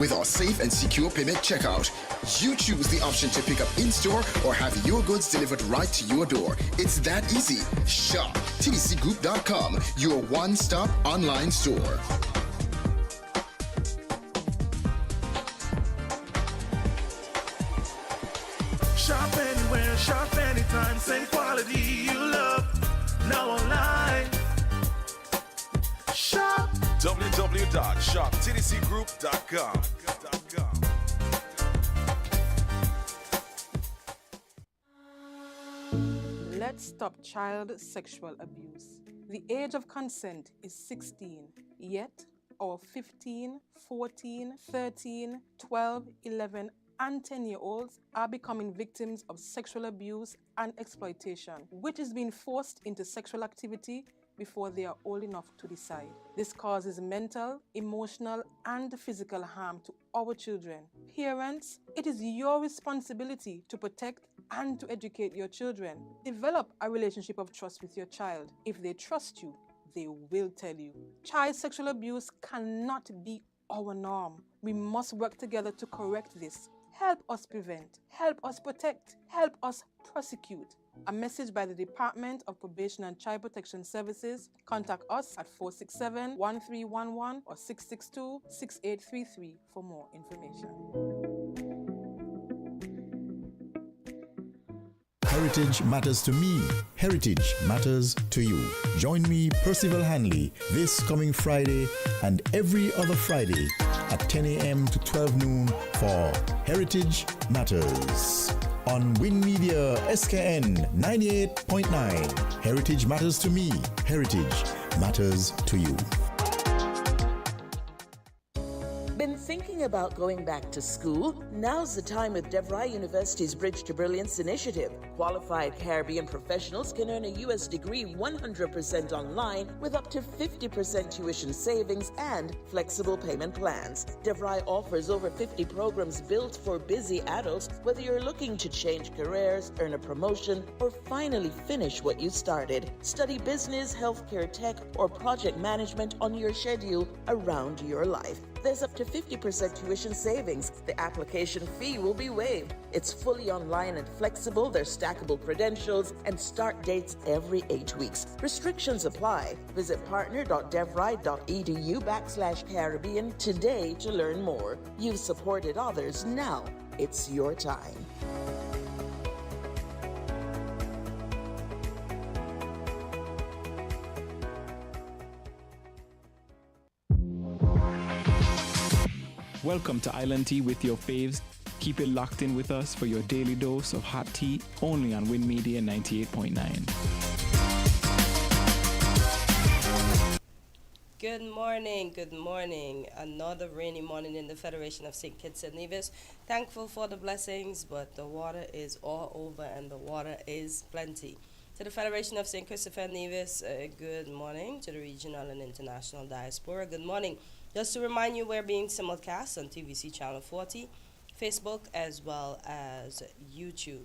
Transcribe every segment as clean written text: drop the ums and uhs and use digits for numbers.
With our safe and secure payment checkout, you choose the option to pick up in-store or have your goods delivered right to your door. It's that easy. Shop tdcgroup.com, your one-stop online store. Shop anywhere, shop anytime, same quality you love. Now online. Shop www.shoptdcgroup.com. Let's stop child sexual abuse. The age of consent is 16, yet our 15, 14, 13, 12, 11, and 10-year-olds are becoming victims of sexual abuse and exploitation, which is being forced into sexual activity before they are old enough to decide. This causes mental, emotional, and physical harm to our children. Parents, it is your responsibility to protect and to educate your children. Develop a relationship of trust with your child. If they trust you, they will tell you. Child sexual abuse cannot be our norm. We must work together to correct this. Help us prevent, help us protect, help us prosecute. A message by the Department of Probation and Child Protection Services. Contact us at 467-1311 or 662-6833 for more information. Heritage matters to me. Heritage matters to you. Join me, Percival Hanley, this coming Friday and every other Friday at 10 a.m. to 12 noon for Heritage Matters on Win Media SKN 98.9. Heritage matters to me. Heritage matters to you. Been thinking about going back to school? Now's the time with DeVry University's Bridge to Brilliance initiative. Qualified Caribbean professionals can earn a U.S. degree 100% online with up to 50% tuition savings and flexible payment plans. DeVry offers over 50 programs built for busy adults, whether you're looking to change careers, earn a promotion, or finally finish what you started. Study business, healthcare, tech, or project management on your schedule around your life. There's up to 50% tuition savings. The application fee will be waived. It's fully online and flexible. There's stackable credentials and start dates every 8 weeks. Restrictions apply. Visit partner.devry.edu/Caribbean today to learn more. You've supported others. Now it's your time. Welcome to Island Tea with your faves. Keep it locked in with us for your daily dose of hot tea only on Win Media 98.9. Good morning. Another rainy morning in the Federation of St. Kitts and Nevis. Thankful for the blessings, but the water is all over and the water is plenty. To the Federation of St. Christopher and Nevis, good morning. To the regional and international diaspora, good morning. Just to remind you, we're being simulcast on TVC Channel 40, Facebook, as well as YouTube.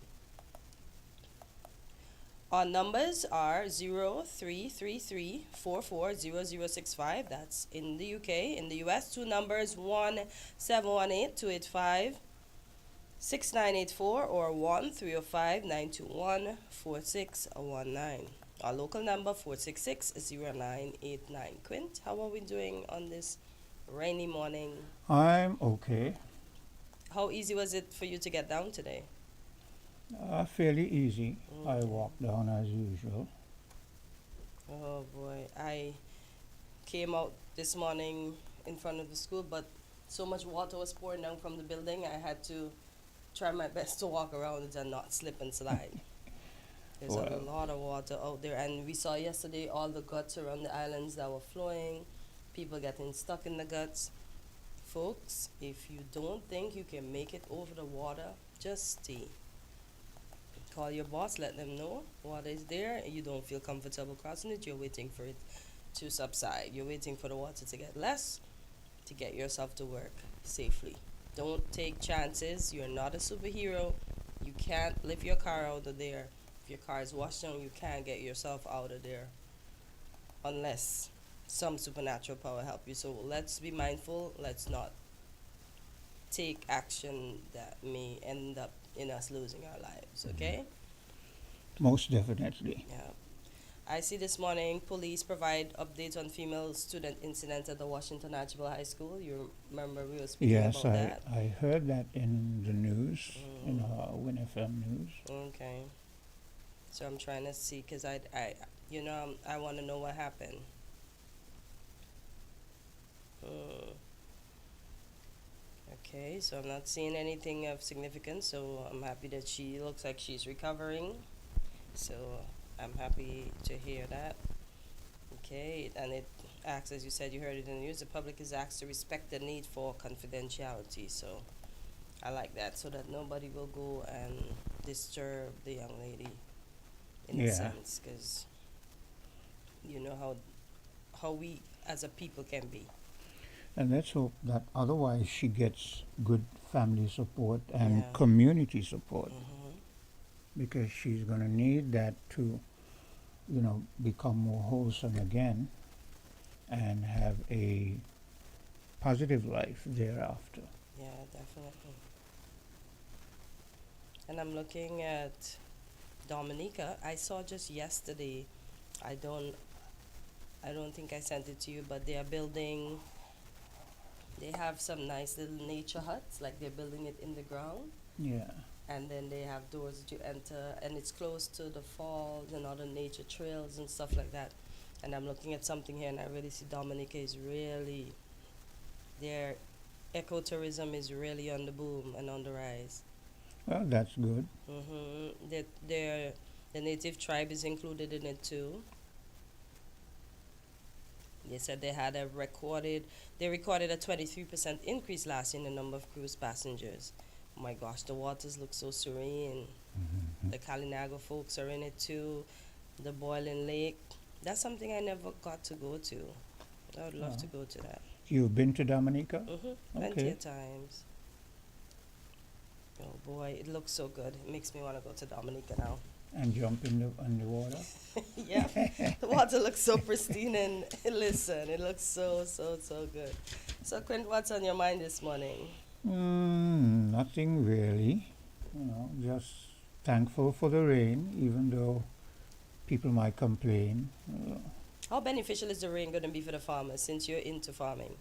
Our numbers are 0333440065. That's in the UK. In the US, two numbers, 1-718-285-6984 or 1-305-921-4619. Our local number, 466-0989. Quint, how are we doing on this rainy morning? I'm okay. How easy was it for you to get down today? Fairly easy. I walked down as usual. Oh boy, I came out this morning in front of the school, but so much water was pouring down from the building, I had to try my best to walk around it and not slip and slide. There's a lot of water out there, and we saw yesterday all the guts around the islands that were flowing, people getting stuck in the guts. Folks, if you don't think you can make it over the water, just stay. Call your boss, let them know water is there, and you don't feel comfortable crossing it, you're waiting for it to subside. You're waiting for the water to get less, to get yourself to work safely. Don't take chances. You're not a superhero. You can't lift your car out of there. If your car is washed down, you can't get yourself out of there unless some supernatural power help you. So let's be mindful. Let's not take action that may end up in us losing our lives, okay? Most definitely. Yeah. I see this morning police provide updates on female student incident at the Washington Archibald High School. You remember we were speaking Yes, about that? I heard that in the news, in winnfm news. Okay. So I'm trying to see, because I want to know what happened. Okay, so I'm not seeing anything of significance, so I'm happy that she looks like she's recovering. So I'm happy to hear that. Okay, and it acts, as you said, you heard it in the news, the public is asked to respect the need for confidentiality. So I like that, so that nobody will go and disturb the young lady in a Yeah. sense, because you know how we as a people can be. And let's hope that otherwise she gets good family support and Yeah. community support, Hmm. because she's going to need that to, become more wholesome again and have a positive life thereafter. Yeah, definitely. And I'm looking at Dominica. I saw just yesterday. I don't think I sent it to you, but they are building. They have some nice little nature huts, like they're building it in the ground, Yeah. and then they have doors that you enter, and it's close to the falls and other nature trails and stuff like that. And I'm looking at something here, and I really see Dominica is really, their ecotourism is really on the boom and on the rise. Well, that's good. The native tribe is included in it too. They said they recorded a 23% increase last year in the number of cruise passengers. Oh my gosh, the waters look so serene. The Kalinago folks are in it too. The Boiling Lake. That's something I never got to go to. I would love to go to that. You've been to Dominica? Plenty Okay. of times. Oh boy, it looks so good. It makes me want to go to Dominica now. And jump in the water? Yeah, the water looks so pristine, and listen, it looks so good. So Quint, what's on your mind this morning? Nothing really. Just thankful for the rain, even though people might complain. How beneficial is the rain going to be for the farmers, since you're into farming?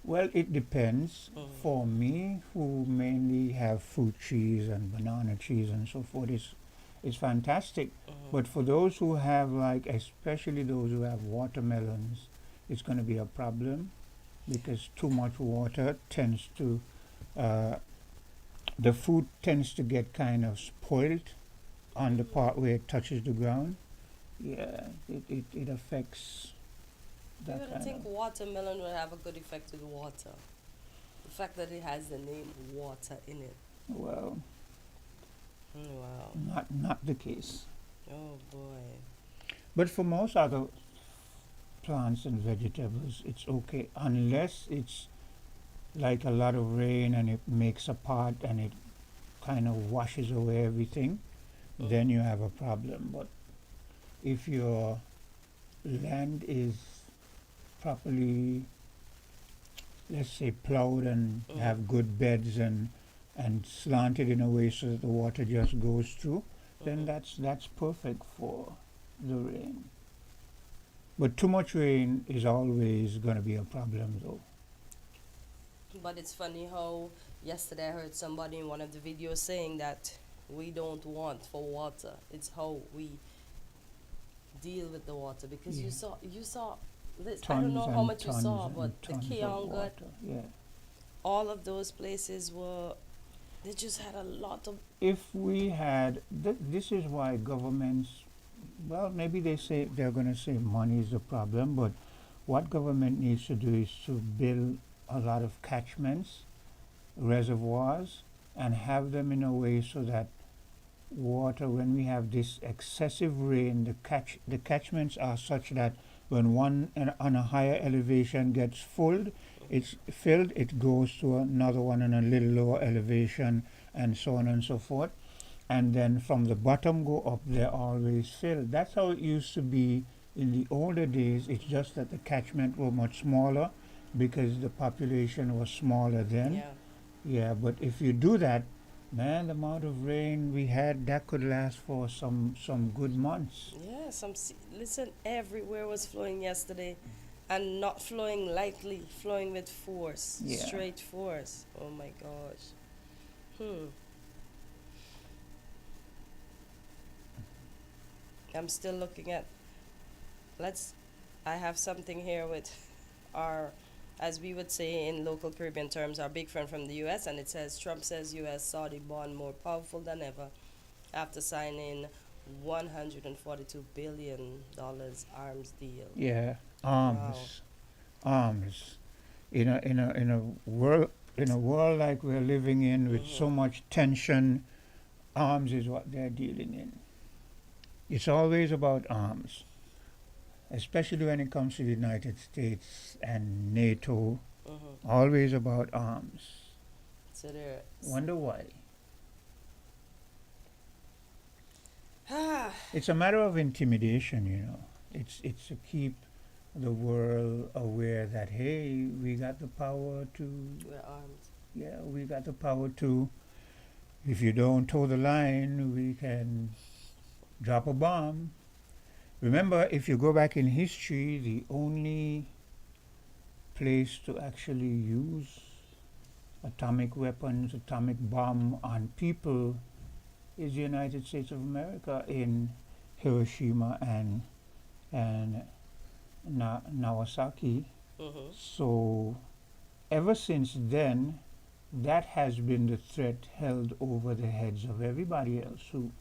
Well, it depends. For me, who mainly have fruit trees and banana trees and so forth, it's fantastic. But for those who have, especially those who have watermelons, it's going to be a problem, because too much water tends to, the fruit tends to get kind of spoiled on the part where it touches the ground. Yeah, it affects You that would kind think of. watermelon would have a good effect with water. The fact that it has the name water in it. Well, Wow. not the case. Oh boy. But for most other plants and vegetables, it's okay, unless it's like a lot of rain and it makes a pot and it kind of washes away everything, then you have a problem. But if your land is properly, let's say, plowed and have good beds and slanted in a way so that the water just goes through, then that's perfect for the rain. But too much rain is always going to be a problem, though. But it's funny how yesterday I heard somebody in one of the videos saying that we don't want for water. It's how we deal with the water, because Yeah. you saw this. I don't know how much you saw, but the Kiongut, Yeah. all of those places they just had a lot of. If we had, this is why governments, well, maybe they're going to say money is the problem, but what government needs to do is to build a lot of catchments, reservoirs, and have them in a way so that water, when we have this excessive rain, the catchments are such that when one on a higher elevation gets filled, it goes to another one on a little lower elevation, and so on and so forth. And then from the bottom go up, they're always filled. That's how it used to be in the older days. It's just that the catchment were much smaller because the population was smaller then. Yeah. Yeah, but if you do that, man, the amount of rain we had that could last for some good months. Yeah, listen, everywhere was flowing yesterday, and not flowing lightly, flowing with force, Yeah. straight force. Oh my gosh. Hmm. I'm still looking at. Let's. I have something here with our, as we would say in local Caribbean terms, our big friend from the U.S. And it says Trump says U.S. Saudi bond more powerful than ever after signing $142 billion arms deal. Yeah, Wow. arms. In a world like we're living in with so Mhm. much tension, arms is what they're dealing in. It's always about arms, especially when it comes to the United States and NATO. Mhm. Always about arms. So there. Wonder why? Ah. It's a matter of intimidation, It's to keep the world aware that hey, we got the power to. We're armed. Yeah, we got the power to. If you don't toe the line, we can drop a bomb. Remember, if you go back in history, the only place to actually use atomic weapons, atomic bomb on people is the United States of America in Hiroshima and Nagasaki. Mhm. So ever since then, that has been the threat held over the heads of everybody else who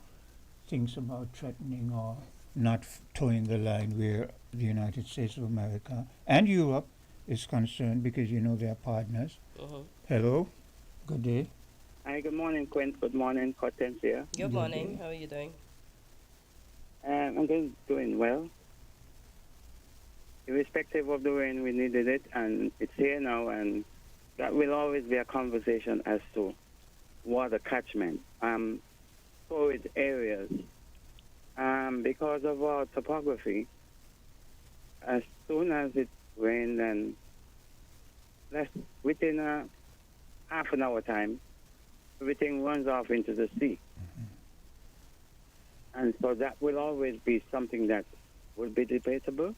thinks about threatening or not towing the line where the United States of America and Europe is concerned, because they're partners. Mhm. Hello, good day. Hi, good morning, Quint. Good morning, Hortensia. Good Good morning. day. How are you doing? I'm doing well. Irrespective of the rain, we needed it, and it's here now, and that will always be a conversation as to water catchment, storage areas, because of our topography. As soon as it rained, and within a half an hour time, everything runs off into the sea. And so that will always be something that will be debatable.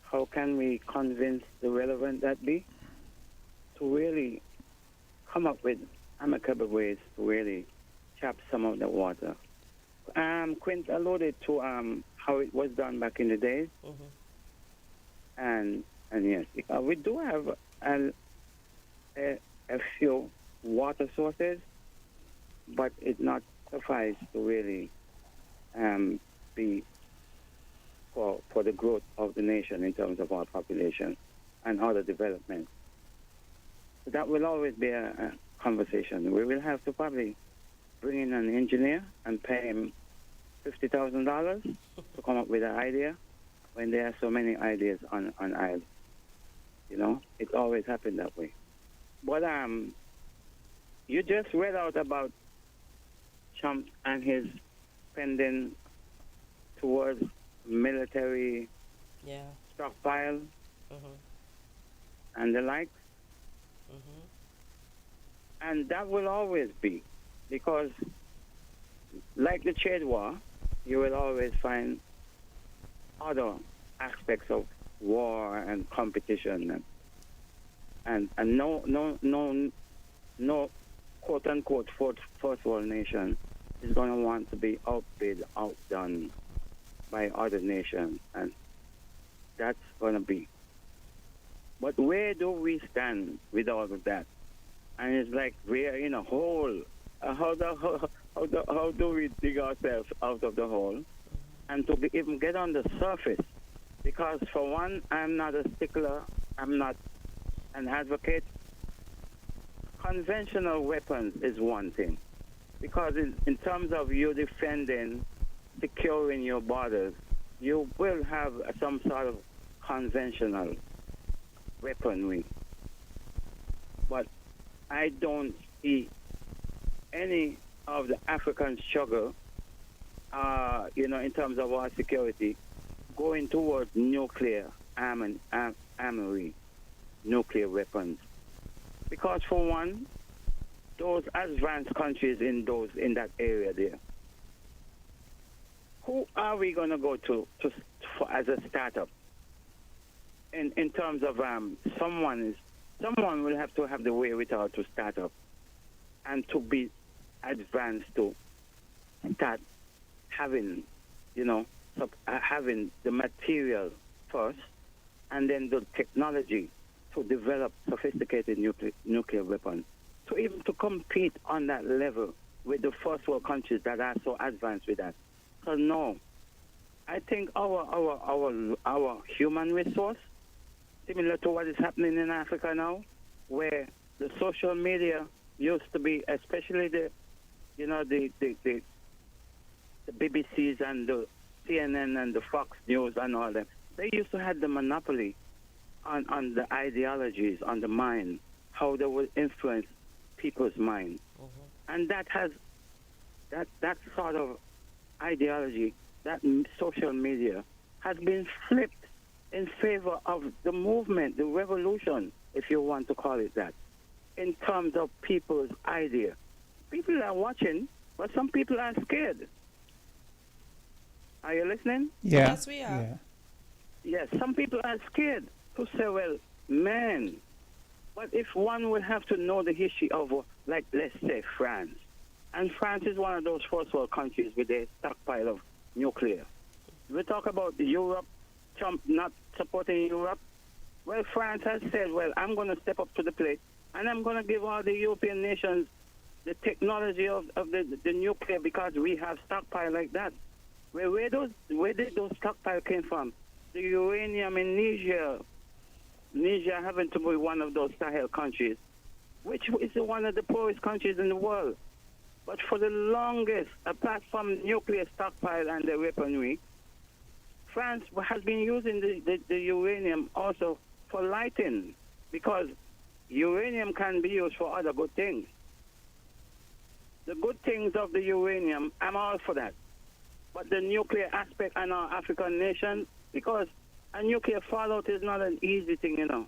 How can we convince the relevant that be to really come up with amicable ways to really chop some of the water? Quint alluded to how it was done back in the days. Mhm. And yes, we do have a few water sources, but it not suffice to really be for the growth of the nation in terms of our population and other development. That will always be a conversation. We will have to probably bring in an engineer and pay him $50,000 to come up with an idea when there are so many ideas on island. It's always happened that way. But you just read out about Trump and his spending towards military Yeah. stockpile Mhm. and the like. Mhm. And that will always be, because like the trade war, you will always find other aspects of war and competition, and no quote unquote first world nation is going to want to be outbid, outdone by other nations, and that's going to be. But where do we stand with all of that? And it's like we're in a hole. How do we dig ourselves out of the hole and to even get on the surface? Because for one, I'm not a stickler. I'm not an advocate. Conventional weapons is one thing. Because in terms of you defending, securing your borders, you will have some sort of conventional weaponry. But I don't see any of the African struggle, in terms of our security, going towards nuclear armory, nuclear weapons. Because for one, those advanced countries in that area there, who are we going to go to for, as a startup? In terms of someone will have to have the wherewithal to start up and to be advanced to start having, having the material first and then the technology to develop sophisticated nuclear weapons, to even to compete on that level with the first world countries that are so advanced with that. So no, I think our human resource, similar to what is happening in Africa now, where the social media used to be, especially the BBCs and the CNN and the Fox News and all that, they used to have the monopoly on the ideologies, on the mind, how they will influence people's mind. And that has that sort of ideology, that social media has been flipped in favor of the movement, the revolution, if you want to call it that, in terms of people's idea. People are watching, but some people are scared. Are you listening? Yeah. Yes, we are. Yeah. Yes, some people are scared to say, well, man, but if one would have to know the history of, like, let's say France, and France is one of those first world countries with a stockpile of nuclear. We talk about Europe, Trump not supporting Europe. Well, France has said, well, I'm going to step up to the plate, and I'm going to give all the European nations the technology of the nuclear because we have stockpile like that. Where did those stockpile came from? The uranium in Niger. Niger having to be one of those Sahel countries, which is one of the poorest countries in the world. But for the longest, apart from nuclear stockpile and the weaponry, France has been using the uranium also for lighting, because uranium can be used for other good things. The good things of the uranium, I'm all for that. But the nuclear aspect in our African nation, because a nuclear fallout is not an easy thing,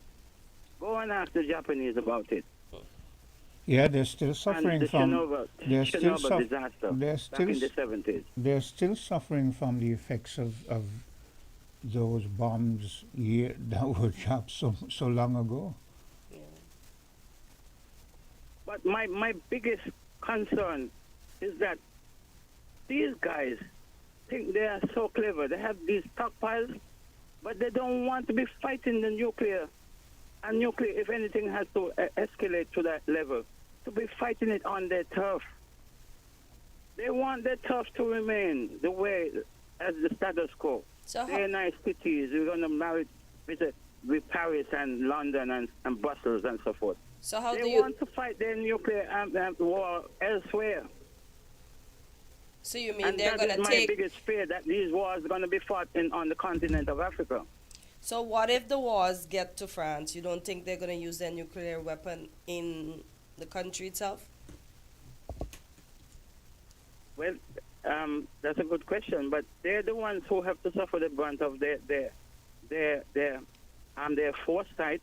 Go and ask the Japanese about it. Yeah, they're still suffering and the from Chernobyl disaster back in the 70s. They're still suffering from the effects of those bombs that were dropped so long ago. Yeah. But my biggest concern is that these guys think they are so clever. They have these stockpiles, but they don't want to be fighting the nuclear. And nuclear, if anything has to escalate to that level, to be fighting it on their turf. They want their turf to remain the way as the status quo. So they're nice cities. We're going to marry with Paris and London and Brussels and so forth. So how they do you want to fight their nuclear war elsewhere. So you mean and they're going to that is take... my biggest fear, that these wars are going to be fought on the continent of Africa. So what if the wars get to France? You don't think they're going to use their nuclear weapon in the country itself? Well, that's a good question, but they're the ones who have to suffer the brunt of their foresight,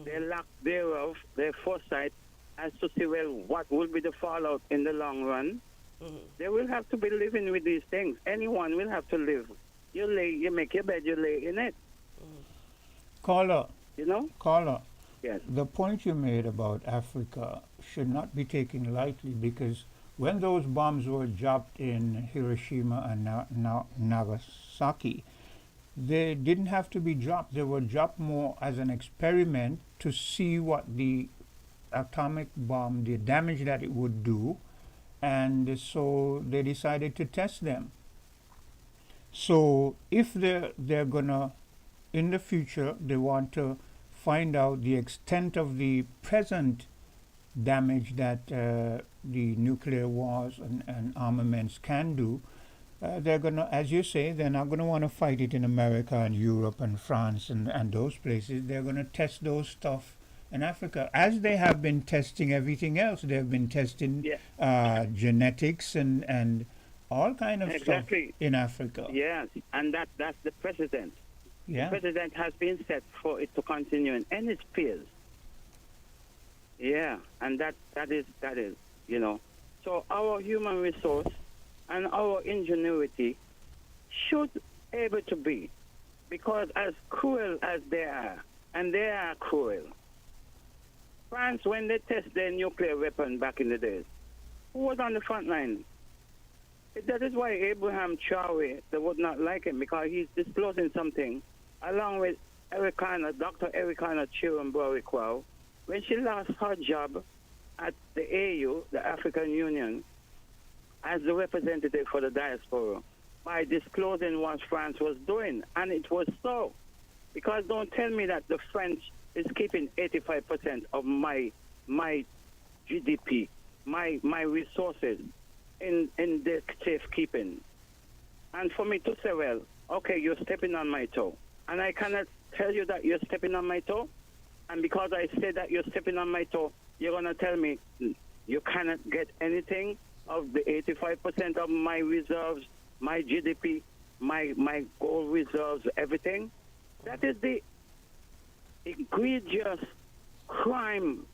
their lack thereof, their foresight, as to see, well, what will be the fallout in the long run. They will have to be living with these things. Anyone will have to live. You make your bed, you lay in it. Caller. Caller. Yes. The point you made about Africa should not be taken lightly, because when those bombs were dropped in Hiroshima and Nagasaki, they didn't have to be dropped. They were dropped more as an experiment to see what the atomic bomb, the damage that it would do, and so they decided to test them. So if they're gonna, in the future, they want to find out the extent of the present damage that the nuclear wars and armaments can do, they're gonna, as you say, they're not gonna want to fight it in America and Europe and France and those places. They're gonna test those stuff in Africa, as they have been testing everything else. They've been testing genetics and all kind of stuff in Africa. Yes, and that's the precedent. Yeah. The precedent has been set for it to continue in any spheres. Yeah, and that is you know. So our human resource and our ingenuity should able to be, because as cruel as they are, and they are cruel. France, when they test their nuclear weapon back in the days, who was on the front line? That is why Abraham Traore, they would not like him, because he's disclosing something along with Dr. Ericana Chirum-Boricua, when she lost her job at the AU, the African Union, as the representative for the diaspora, by disclosing what France was doing. And it was so. Because don't tell me that the French is keeping 85% of my GDP, my resources in their safekeeping. And for me to say, well, okay, you're stepping on my toe. And I cannot tell you that you're stepping on my toe. And because I say that you're stepping on my toe, you're going to tell me you cannot get anything of the 85% of my reserves, my GDP, my gold reserves, everything. That is the egregious crime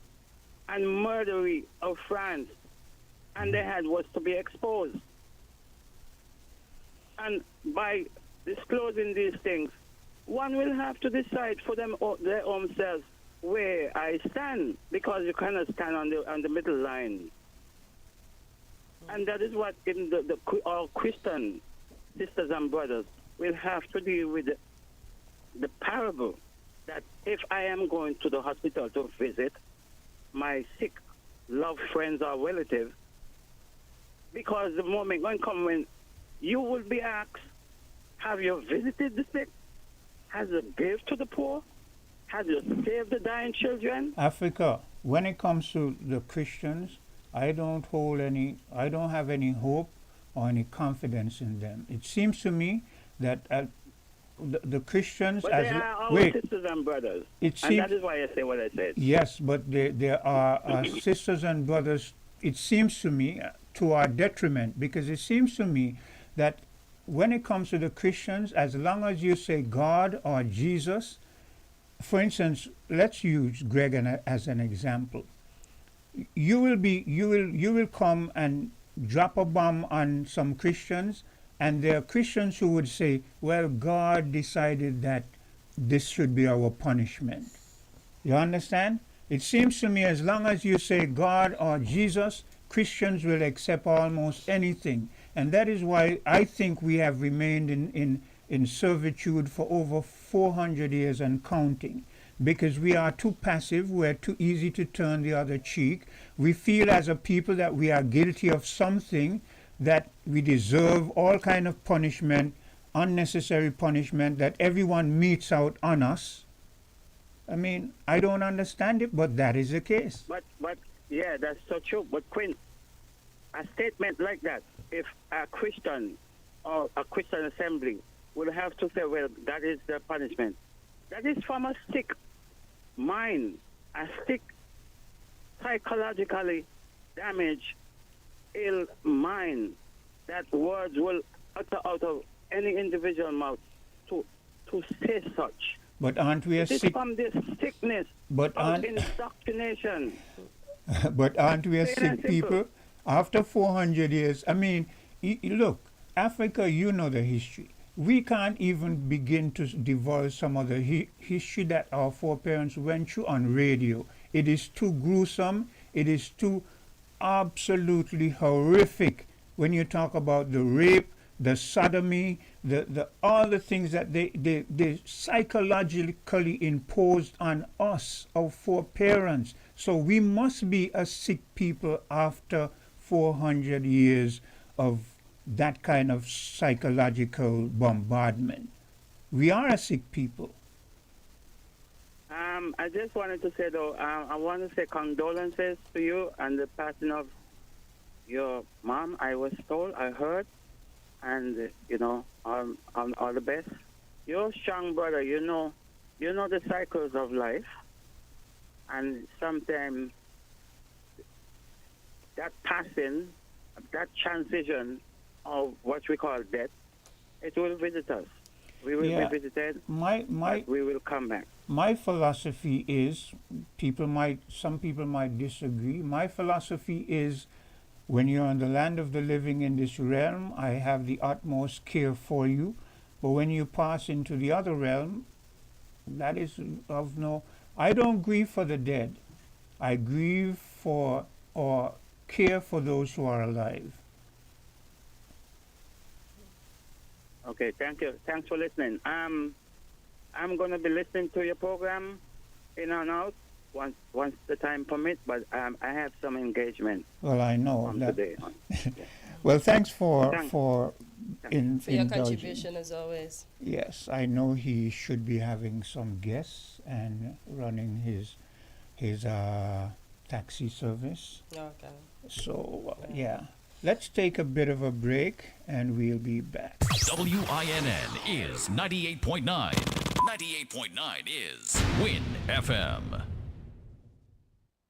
and murdery of France. And they had was to be exposed. And by disclosing these things, one will have to decide for them their own selves where I stand, because you cannot stand on the middle line. And that is what in our Christian sisters and brothers will have to deal with the parable that if I am going to the hospital to visit my sick, loved friends or relatives, because the moment going to come when you will be asked, have you visited the sick? Has you gave to the poor? Have you saved the dying children? Africa, when it comes to the Christians, I don't have any hope or any confidence in them. It seems to me that the Christians, but as they are our sisters and brothers, and that is why I say what I said. Yes, but there are our sisters and brothers. It seems to me to our detriment, because it seems to me that when it comes to the Christians, as long as you say God or Jesus, for instance, let's use Greg as an example. You will come and drop a bomb on some Christians, and there are Christians who would say, well, God decided that this should be our punishment. You understand? It seems to me as long as you say God or Jesus, Christians will accept almost anything. And that is why I think we have remained in servitude for over 400 years and counting. Because we are too passive, we're too easy to turn the other cheek. We feel as a people that we are guilty of something, that we deserve all kind of punishment, unnecessary punishment, that everyone metes out on us. I mean, I don't understand it, but that is the case. But yeah, that's so true. But Quinn, a statement like that, if a Christian or a Christian assembly will have to say, well, that is the punishment, that is from a sick mind, a sick, psychologically damaged, ill mind, that words will utter out of any individual mouth to say such. But aren't we a sick? From this sickness of indoctrination. But aren't we a sick people? After 400 years, I mean, look, Africa, you know the history. We can't even begin to divulge some of the history that our foreparents went through on radio. It is too gruesome. It is too absolutely horrific when you talk about the rape, the sodomy, the all the things that they psychologically imposed on us, our foreparents. So we must be a sick people after 400 years of that kind of psychological bombardment. We are a sick people. I just wanted to say, though, I want to say condolences to you and the passing of your mom. I was told, I heard, and, you know, all the best. You're a strong brother. You know the cycles of life, and sometimes that passing, that transition of what we call death, it will visit us. We will be visited, but we will come back. My philosophy is, some people might disagree. My philosophy is When you're on the land of the living in this realm, I have the utmost care for you. But when you pass into the other realm, that is of no. I don't grieve for the dead. I grieve for or care for those who are alive. Okay, thank you. Thanks for listening. I'm going to be listening to your program in and out once the time permits, but I have some engagement. Well, I know on that. today. Well, thanks for Thanks. for For your indulging. contribution as always. Yes, I know he should be having some guests and running his taxi service. Okay. So yeah, let's take a bit of a break and we'll be back. WINN is 98.9. 98.9 is Win FM.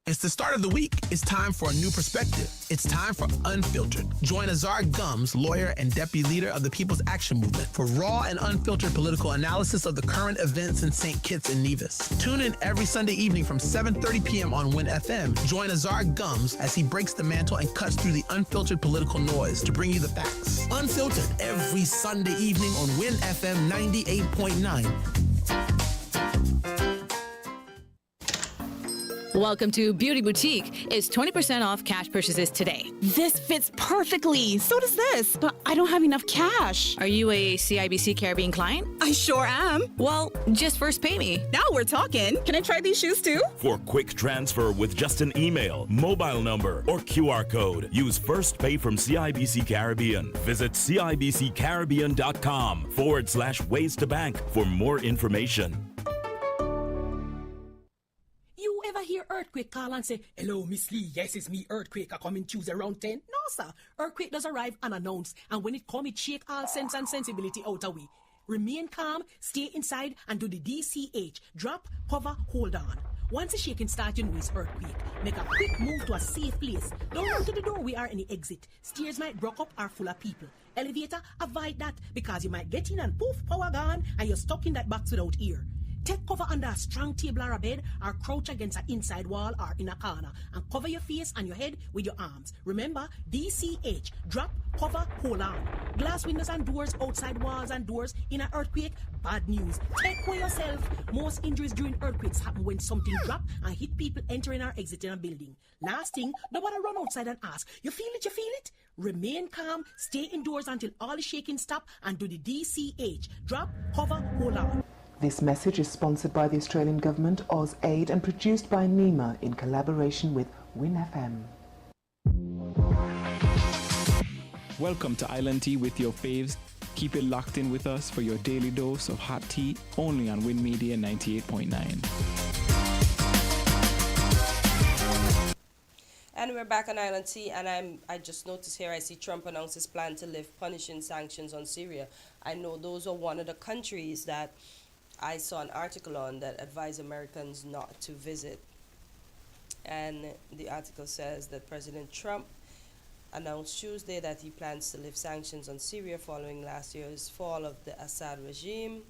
It's the start of the week. It's time for a new perspective. It's time for Unfiltered. Join Azar Gums, lawyer and deputy leader of the People's Action Movement, for raw and unfiltered political analysis of the current events in St. Kitts and Nevis. Tune in every Sunday evening from 7:30 p.m. on Win FM. Join Azar Gums as he breaks the mantle and cuts through the unfiltered political noise to bring you the facts. Unfiltered every Sunday evening on Win FM 98.9. Welcome to Beauty Boutique. It's 20% off cash purchases today. This fits perfectly. So does this, but I don't have enough cash. Are you a CIBC Caribbean client? I sure am. Well, just first pay me. Now we're talking. Can I try these shoes too? For quick transfer with just an email, mobile number, or QR code, use First Pay from CIBC Caribbean. Visit CIBCCaribbean.com/ways to bank for more information. You ever hear Earthquake call and say, "Hello, Miss Lee, yes, it's me, Earthquake, I come in Tuesday around 10? No, sir. Earthquake does arrive unannounced, and when it come, it shake all sense and sensibility out of we. Remain calm, stay inside, and do the DCH. Drop, cover, hold on. Once the shaking starts, you know it's earthquake. Make a quick move to a safe place. Don't run to the doorway or any exit. Stairs might block up or full of people. Elevator, avoid that, because you might get in and poof, power gone, and you're stuck in that box without ear. Take cover under a strong table or a bed, or crouch against an inside wall or in a corner, and cover your face and your head with your arms. Remember, DCH, drop, cover, hold on. Glass windows and doors, outside walls and doors in an earthquake, bad news. Take care yourself. Most injuries during earthquakes happen when something drop and hit people entering or exiting a building. Last thing, nobody run outside and ask, you feel it, you feel it? Remain calm, stay indoors until all the shaking stop, and do the DCH, drop, cover, hold on. This message is sponsored by the Australian Government, AusAid, and produced by NEMA in collaboration with Win FM. Welcome to Island Tea with your faves. Keep it locked in with us for your daily dose of hot tea, only on Win Media 98.9. And we're back on Island Tea, and I just noticed here, I see Trump announced his plan to lift punishing sanctions on Syria. I know those are one of the countries that I saw an article on that advised Americans not to visit. And the article says that President Trump announced Tuesday that he plans to lift sanctions on Syria following last year's fall of the Assad regime,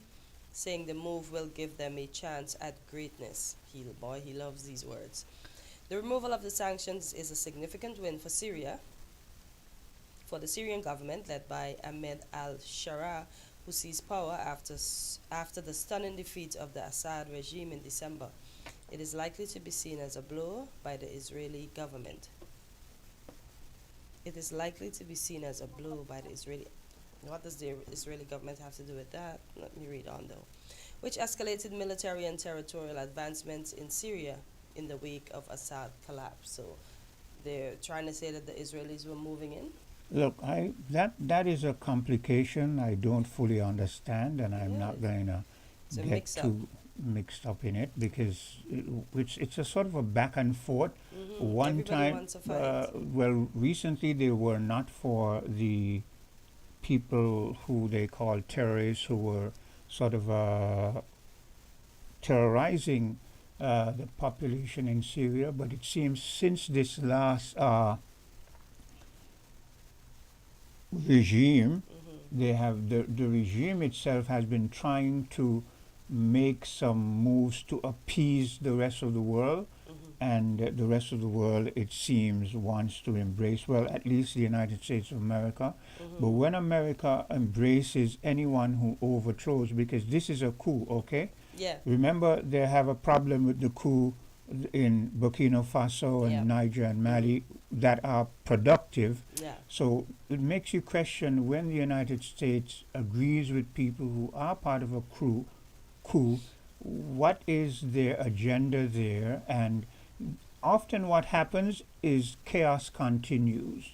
saying the move will give them a chance at greatness. He loves these words. The removal of the sanctions is a significant win for Syria, for the Syrian government led by Ahmed al-Sharaa, who seized power after the stunning defeat of the Assad regime in December. It is likely to be seen as a blow by the Israeli government. It is likely to be seen as a blow by the Israeli... What does the Israeli government have to do with that? Let me read on, though. Which escalated military and territorial advancements in Syria in the wake of Assad collapse. So they're trying to say that the Israelis were moving in. Look, that is a complication I don't fully understand, and I'm not going to get too mixed up in it, because it's a sort of a back and forth. One time, well, recently they were not for the people who they call terrorists, who were sort of terrorizing the population in Syria, but it seems since this last regime, they have the regime itself has been trying to make some moves to appease the rest of the world, and the rest of the world, it seems, wants to embrace, well, at least the United States of America. But when America embraces anyone who overthrows, because this is a coup, okay? Yeah. Remember, they have a problem with the coup in Burkina Faso and Niger and Mali that are productive. Yeah. So it makes you question, when the United States agrees with people who are part of a coup, what is their agenda there? And often what happens is chaos continues.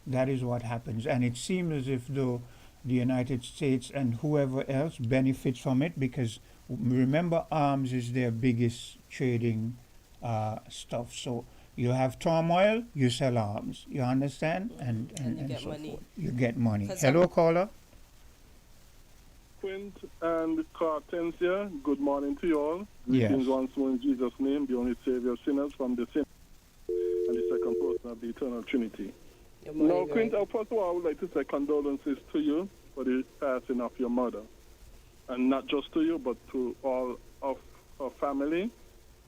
That is what happens. And it seems as if though the United States and whoever else benefits from it, because remember, arms is their biggest trading stuff. So you have turmoil, you sell arms. You understand? And you get so money. forth. You get money. 'Cause Hello, caller. Quint and Cartensia, good morning to you all. Yes. Greetings once more in Jesus' name, the only Savior of sinners from the sin and the second person of the eternal Trinity. Now, Quint, first of all, I would like to say condolences to you for the passing of your mother. And not just to you, but to all of her family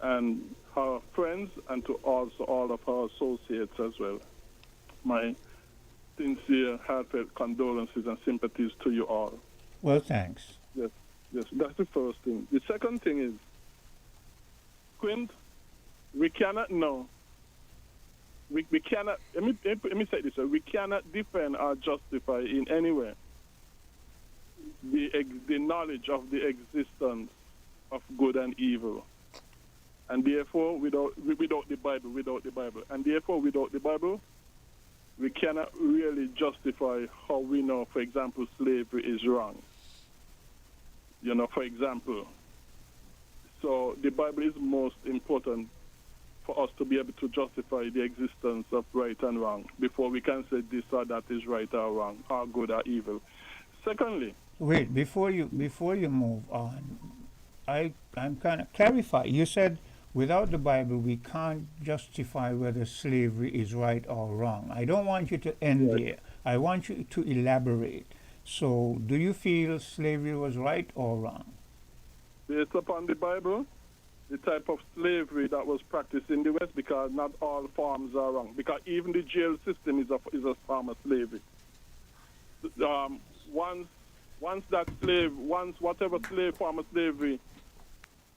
and her friends, and to also all of her associates as well. My sincere, heartfelt condolences and sympathies to you all. Well, thanks. Yes, that's the first thing. The second thing is, Quint, we cannot know. We cannot, let me say this, we cannot defend or justify in any way the knowledge of the existence of good and evil. And therefore, without the Bible, and therefore, without the Bible, we cannot really justify how we know, for example, slavery is wrong. You know, for example. So the Bible is most important for us to be able to justify the existence of right and wrong before we can say this or that is right or wrong, or good or evil. Secondly, wait, before you move on, I'm kind of clarify. You said without the Bible we can't justify whether slavery is right or wrong. I don't want you to end there. I want you to elaborate. So, do you feel slavery was right or wrong? Based upon the Bible, the type of slavery that was practiced in the West, because not all forms are wrong. Because even the jail system is a form of slavery. Once whatever form of slavery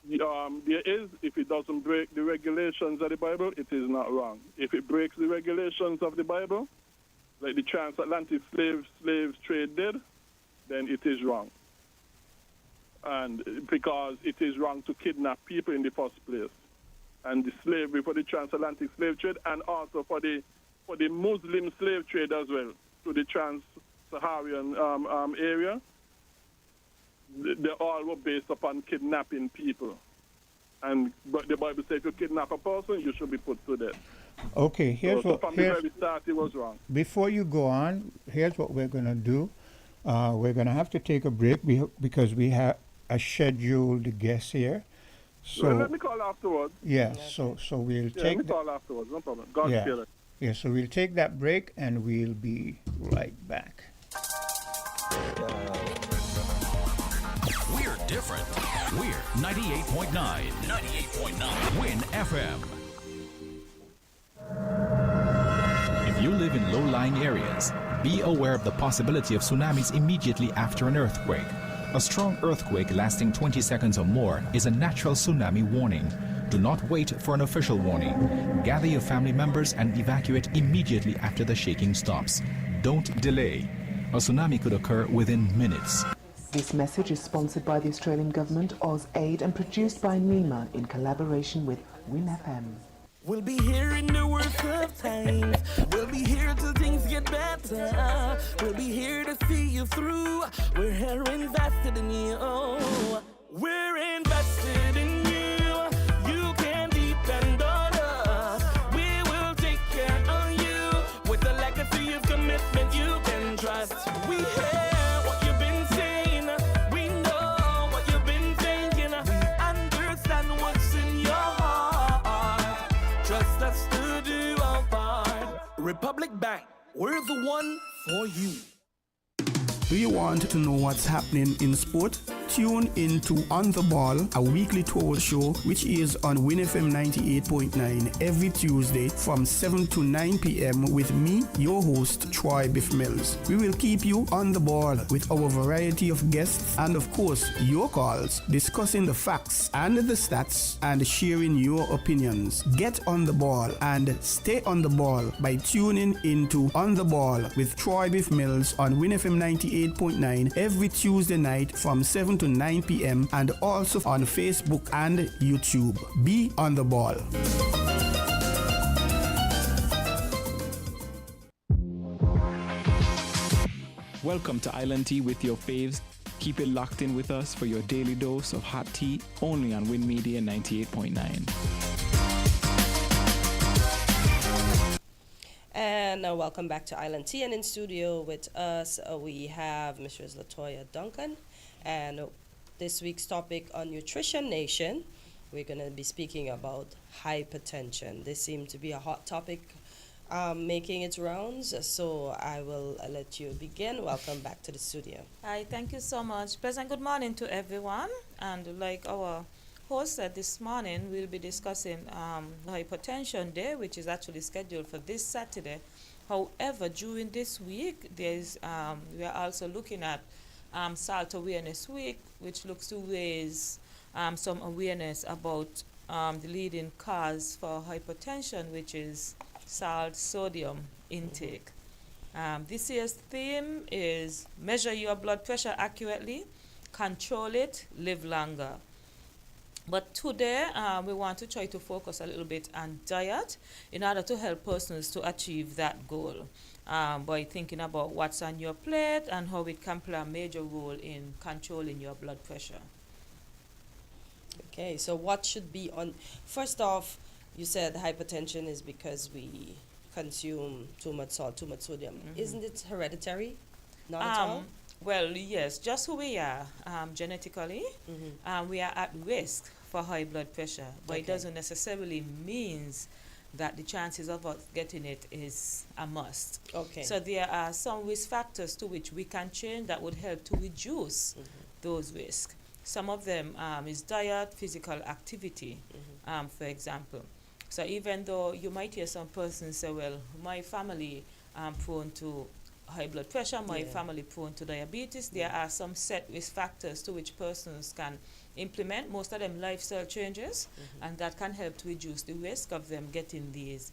there is, if it doesn't break the regulations of the Bible, it is not wrong. If it breaks the regulations of the Bible, like the transatlantic slave trade did, then it is wrong. And because it is wrong to kidnap people in the first place. And the slavery for the transatlantic slave trade, and also for the Muslim slave trade as well, to the trans-Saharan area, they all were based upon kidnapping people. But the Bible says if you kidnap a person, you should be put to death. Okay, from the very start, it was wrong. Before you go on, here's what we're going to do. We're going to have to take a break because we have a scheduled guest here. So let me call afterwards. Yeah, so we'll take. Let me call afterwards, no problem. God kill it. Yeah, so we'll take that break and we'll be right back. We're different. We're 98.9. 98.9. Win FM. If you live in low-lying areas, be aware of the possibility of tsunamis immediately after an earthquake. A strong earthquake lasting 20 seconds or more is a natural tsunami warning. Do not wait for an official warning. Gather your family members and evacuate immediately after the shaking stops. Don't delay. A tsunami could occur within minutes. This message is sponsored by the Australian Government, AusAid, and produced by NEMA in collaboration with WinFM. We'll be here in the worst of times. We'll be here till things get better. We'll be here to see you through. We're here invested in you. We're invested in you. You can depend on us. We will take care of you with a legacy of commitment you can trust. We hear what you've been saying. We know what you've been thinking. We understand what's in your heart. Trust us to do our part. Republic Bank, we're the one for you. Do you want to know what's happening in sport? Tune into On the Ball, a weekly talk show which is on winnfm 98.9 every Tuesday from 7 to 9 p.m. with me, your host, Troy Biff Mills. We will keep you on the ball with our variety of guests and, of course, your calls, discussing the facts and the stats and sharing your opinions. Get on the ball and stay on the ball by tuning into On the Ball with Troy Biff Mills on winnfm 98.9 every Tuesday night from 7 to 9 p.m. and also on Facebook and YouTube. Be on the ball. Welcome to Island Tea with your faves. Keep it locked in with us for your daily dose of hot tea only on Win Media 98.9. And welcome back to Island Tea, and in studio with us we have Mrs. Latoya Duncan, and this week's topic on Nutrition Nation, we're going to be speaking about hypertension. This seems to be a hot topic making its rounds, so I will let you begin. Welcome back to the studio. Hi, thank you so much. Pleasant good morning to everyone, and like our host said this morning, we'll be discussing Hypertension Day, which is actually scheduled for this Saturday. However, during this week, there's we are also looking at Salt Awareness Week, which looks to raise some awareness about the leading cause for hypertension, which is sodium intake. This year's theme is measure your blood pressure accurately, control it, live longer. But today, we want to try to focus a little bit on diet in order to help persons to achieve that goal by thinking about what's on your plate and how it can play a major role in controlling your blood pressure. Okay, so what should be on... First off, you said hypertension is because we consume too much salt, too much sodium. Mm-hmm. Isn't it hereditary? Not at all? Well, yes, just who we are genetically, we are at risk for high blood pressure, but it doesn't necessarily means that the chances of us getting it is a must. Okay. So there are some risk factors to which we can change that would help to reduce those risks. Some of them is diet, physical activity, for example. So even though you might hear some persons say, well, my family prone to high blood pressure, my family prone to diabetes, there are some set risk factors to which persons can implement, most of them lifestyle changes, and that can help to reduce the risk of them getting these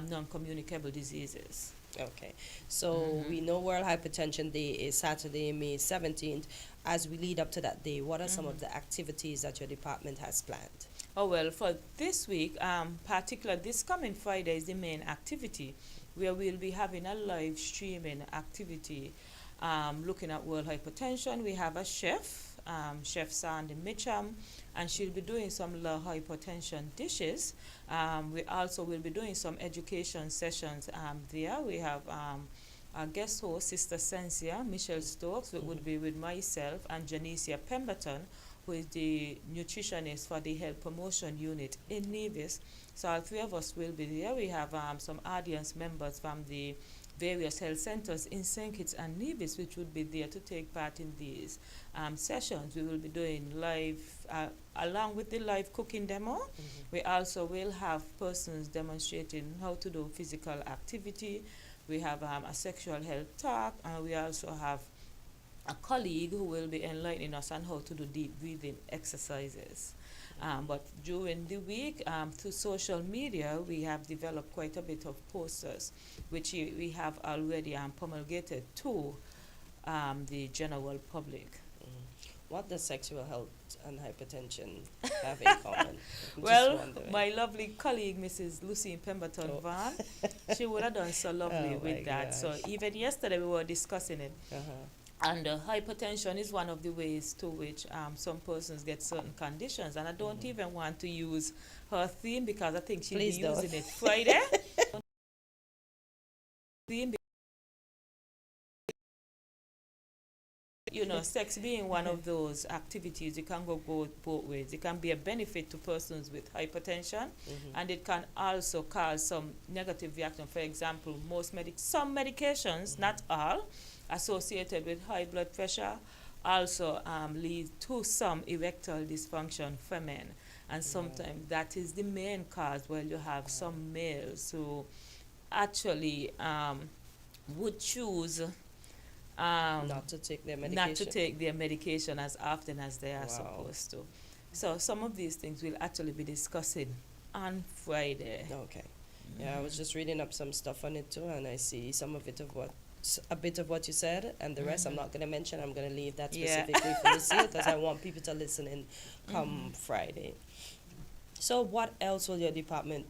non-communicable diseases. Okay, so we know World Hypertension Day is Saturday, May 17th. As we lead up to that day, what are some of the activities that your department has planned? Oh, well, for this week, particularly this coming Friday is the main activity, where we'll be having a live streaming activity looking at World Hypertension. We have a chef, Chef Sandy Mitcham, and she'll be doing some low hypertension dishes. We also will be doing some education sessions there. We have our guest host, Sister Sensia, Michelle Stokes, who would be with myself, and Janicia Pemberton, who is the nutritionist for the health promotion unit in Nevis. So all three of us will be there. We have some audience members from the various health centers in St. Kitts and Nevis, which would be there to take part in these sessions. We will be doing live, along with the live cooking demo, we also will have persons demonstrating how to do physical activity. We have a sexual health talk, and we also have a colleague who will be enlightening us on how to do deep breathing exercises. But during the week, through social media, we have developed quite a bit of posters, which we have already promulgated to the general public. What does sexual health and hypertension have in common? Well, my lovely colleague, Mrs. Lucy Pemberton Van, she would have done so lovely with that. So even yesterday we were discussing it. And hypertension is one of the ways to which some persons get certain conditions. And I don't even want to use her theme because I think she'll be using it Friday. You know, sex being one of those activities, it can go both ways. It can be a benefit to persons with hypertension, and it can also cause some negative reaction. For example, some medications, not all, associated with high blood pressure also lead to some erectile dysfunction for men. And sometimes that is the main cause where you have some males who actually would choose not to take their medication. not to take their medication as often as they are supposed to. So some of these things we'll actually be discussing on Friday. Okay. Yeah, I was just reading up some stuff on it too, and I see some of it of what, a bit of what you said, and the rest I'm not going to mention. I'm going to leave that specifically for this year because I want people to listen in come Friday. So what else will your department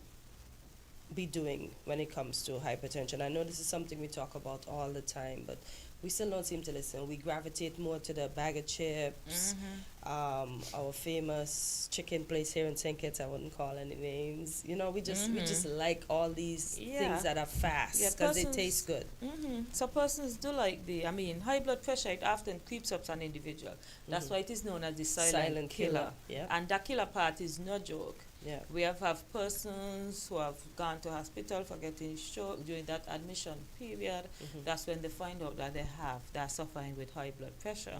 be doing when it comes to hypertension? I know this is something we talk about all the time, but we still don't seem to listen. We gravitate more to the bag of chips, our famous chicken place here in St. Kitts. I wouldn't call any names. You know, we just like all these things that are fast because they taste good. So persons do like high blood pressure, it often creeps up on an individual. That's why it is known as the silent killer. And that killer part is no joke. We have persons who have gone to hospital for getting stroke during that admission period. That's when they find out that they're suffering with high blood pressure.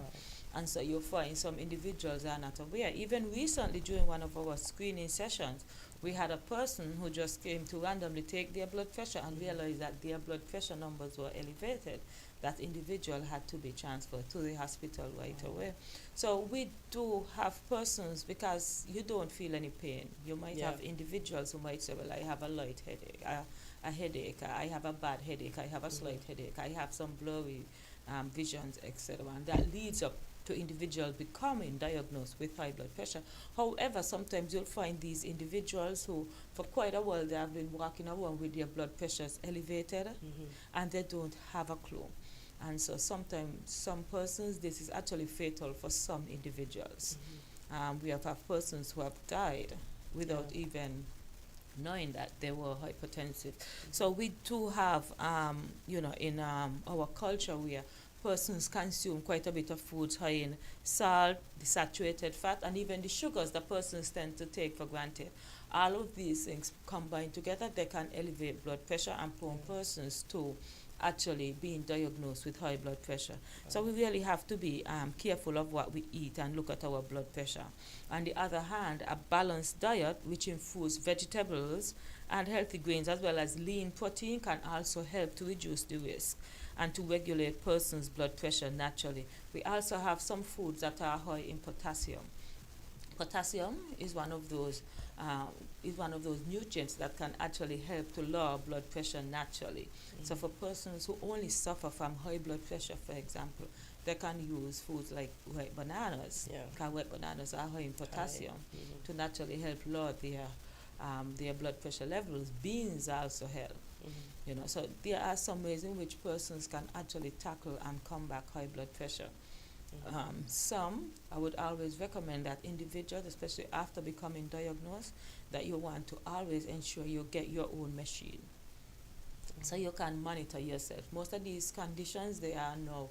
And so you'll find some individuals are not aware. Even recently during one of our screening sessions, we had a person who just came to randomly take their blood pressure and realized that their blood pressure numbers were elevated. That individual had to be transferred to the hospital right away. So we do have persons, because you don't feel any pain. You might have individuals who might say, well, I have a light headache, a headache, I have a bad headache, I have a slight headache, I have some blurry visions, etc. And that leads up to individuals becoming diagnosed with high blood pressure. However, sometimes you'll find these individuals who, for quite a while, they have been walking around with their blood pressures elevated, and they don't have a clue. And so sometimes some persons, this is actually fatal for some individuals. We have persons who have died without even knowing that they were hypertensive. So we do have, in our culture where persons consume quite a bit of foods high in salt, the saturated fat, and even the sugars that persons tend to take for granted. All of these things combined together, they can elevate blood pressure and prone persons to actually being diagnosed with high blood pressure. So we really have to be careful of what we eat and look at our blood pressure. On the other hand, a balanced diet, which includes vegetables and healthy grains as well as lean protein, can also help to reduce the risk and to regulate person's blood pressure naturally. We also have some foods that are high in potassium. Potassium is one of those nutrients that can actually help to lower blood pressure naturally. So for persons who only suffer from high blood pressure, for example, they can use foods like white bananas, because white bananas are high in potassium, to naturally help lower their blood pressure levels. Beans also help. So there are some ways in which persons can actually tackle and combat high blood pressure. I would always recommend that individuals, especially after becoming diagnosed, that you want to always ensure you get your own machine, so you can monitor yourself. Most of these conditions, they are now,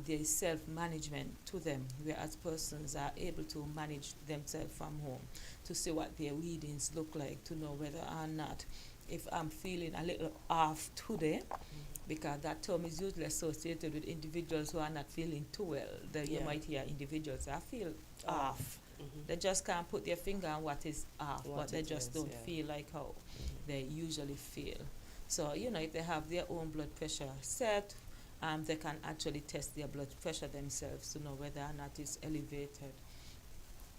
there is self-management to them, whereas persons are able to manage themselves from home, to see what their readings look like, to know whether or not, if I'm feeling a little off today, because that term is usually associated with individuals who are not feeling too well. You might hear individuals, I feel off. They just can't put their finger on what is off, but they just don't feel like how they usually feel. So, if they have their own blood pressure set, they can actually test their blood pressure themselves to know whether or not it's elevated,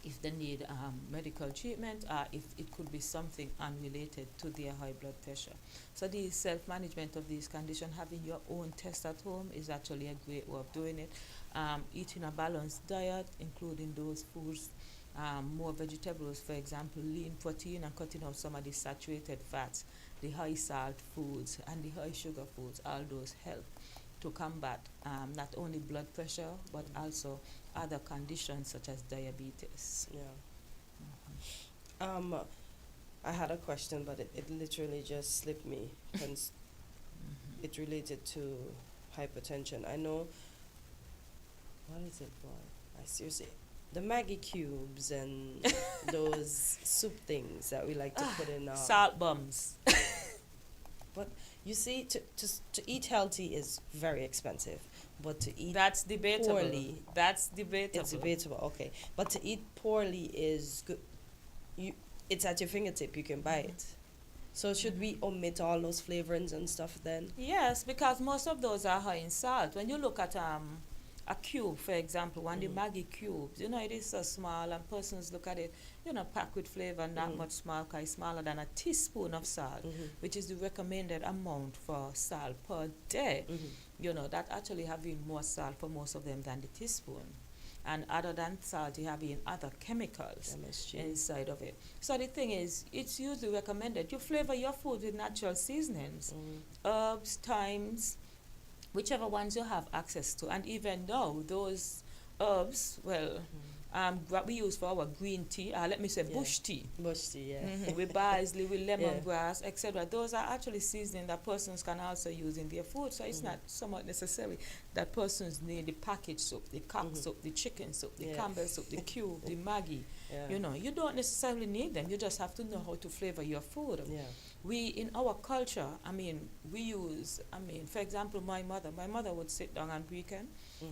if they need medical treatment, or if it could be something unrelated to their high blood pressure. So the self-management of these conditions, having your own test at home, is actually a great way of doing it. Eating a balanced diet, including those foods, more vegetables, for example, lean protein, and cutting out some of the saturated fats, the high salt foods and the high sugar foods. All those help to combat not only blood pressure, but also other conditions such as diabetes. I had a question, but it literally just slipped me. It related to hypertension. I know, what is it, boy? I seriously, the Maggie cubes and those soup things that we like to put in our... Salt bombs. But You see, to eat healthy is very expensive, but to eat That's debatable. poorly, That's debatable. it's debatable. Okay, but to eat poorly is good. It's at your fingertip. You can buy it. So should we omit all those flavorings and stuff then? Yes, because most of those are high in salt. When you look at a cube, for example, one of the Maggi cubes, you know, it is so small, and persons look at it, you know, packed with flavor, not much small, because it's smaller than a teaspoon of salt, which is the recommended amount for salt per day. You know, that actually having more salt for most of them than the teaspoon. And other than salt, you have in other chemicals inside of it. So the thing is, it's usually recommended you flavor your food with natural seasonings, herbs, thymes, whichever ones you have access to. And even though those herbs, well, what we use for our green tea, let me say bush tea. Bush tea, With parsley, with lemongrass, etc. Those are actually seasoning that persons can also use in their food. So it's not somewhat necessary that persons need the packaged soup, the cock soup, the chicken soup, the Campbell soup, the cube, the Maggi. You know, you don't necessarily need them. You just have to know how to flavor your food. We, in our culture, I mean, we use, I mean, for example, my mother would sit down on weekend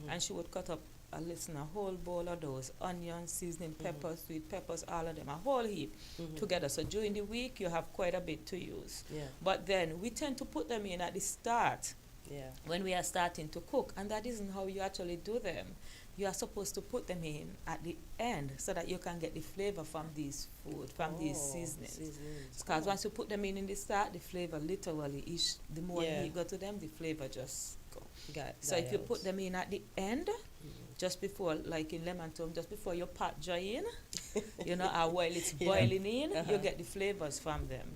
and she would cut up a whole bowl of those onions, seasoning peppers, sweet peppers, all of them, a whole heap together. So during the week, you have quite a bit to use. But then we tend to put them in at the start when we are starting to cook, and that isn't how you actually do them. You are supposed to put them in at the end so that you can get the flavor from these food, from these seasonings. Because once you put them in the start, the flavor literally is, the more you go to them, the flavor just go. So if you put them in at the end, just before, like in lemon tome, just before you pot joy in, you know, while it's boiling in, you get the flavors from them.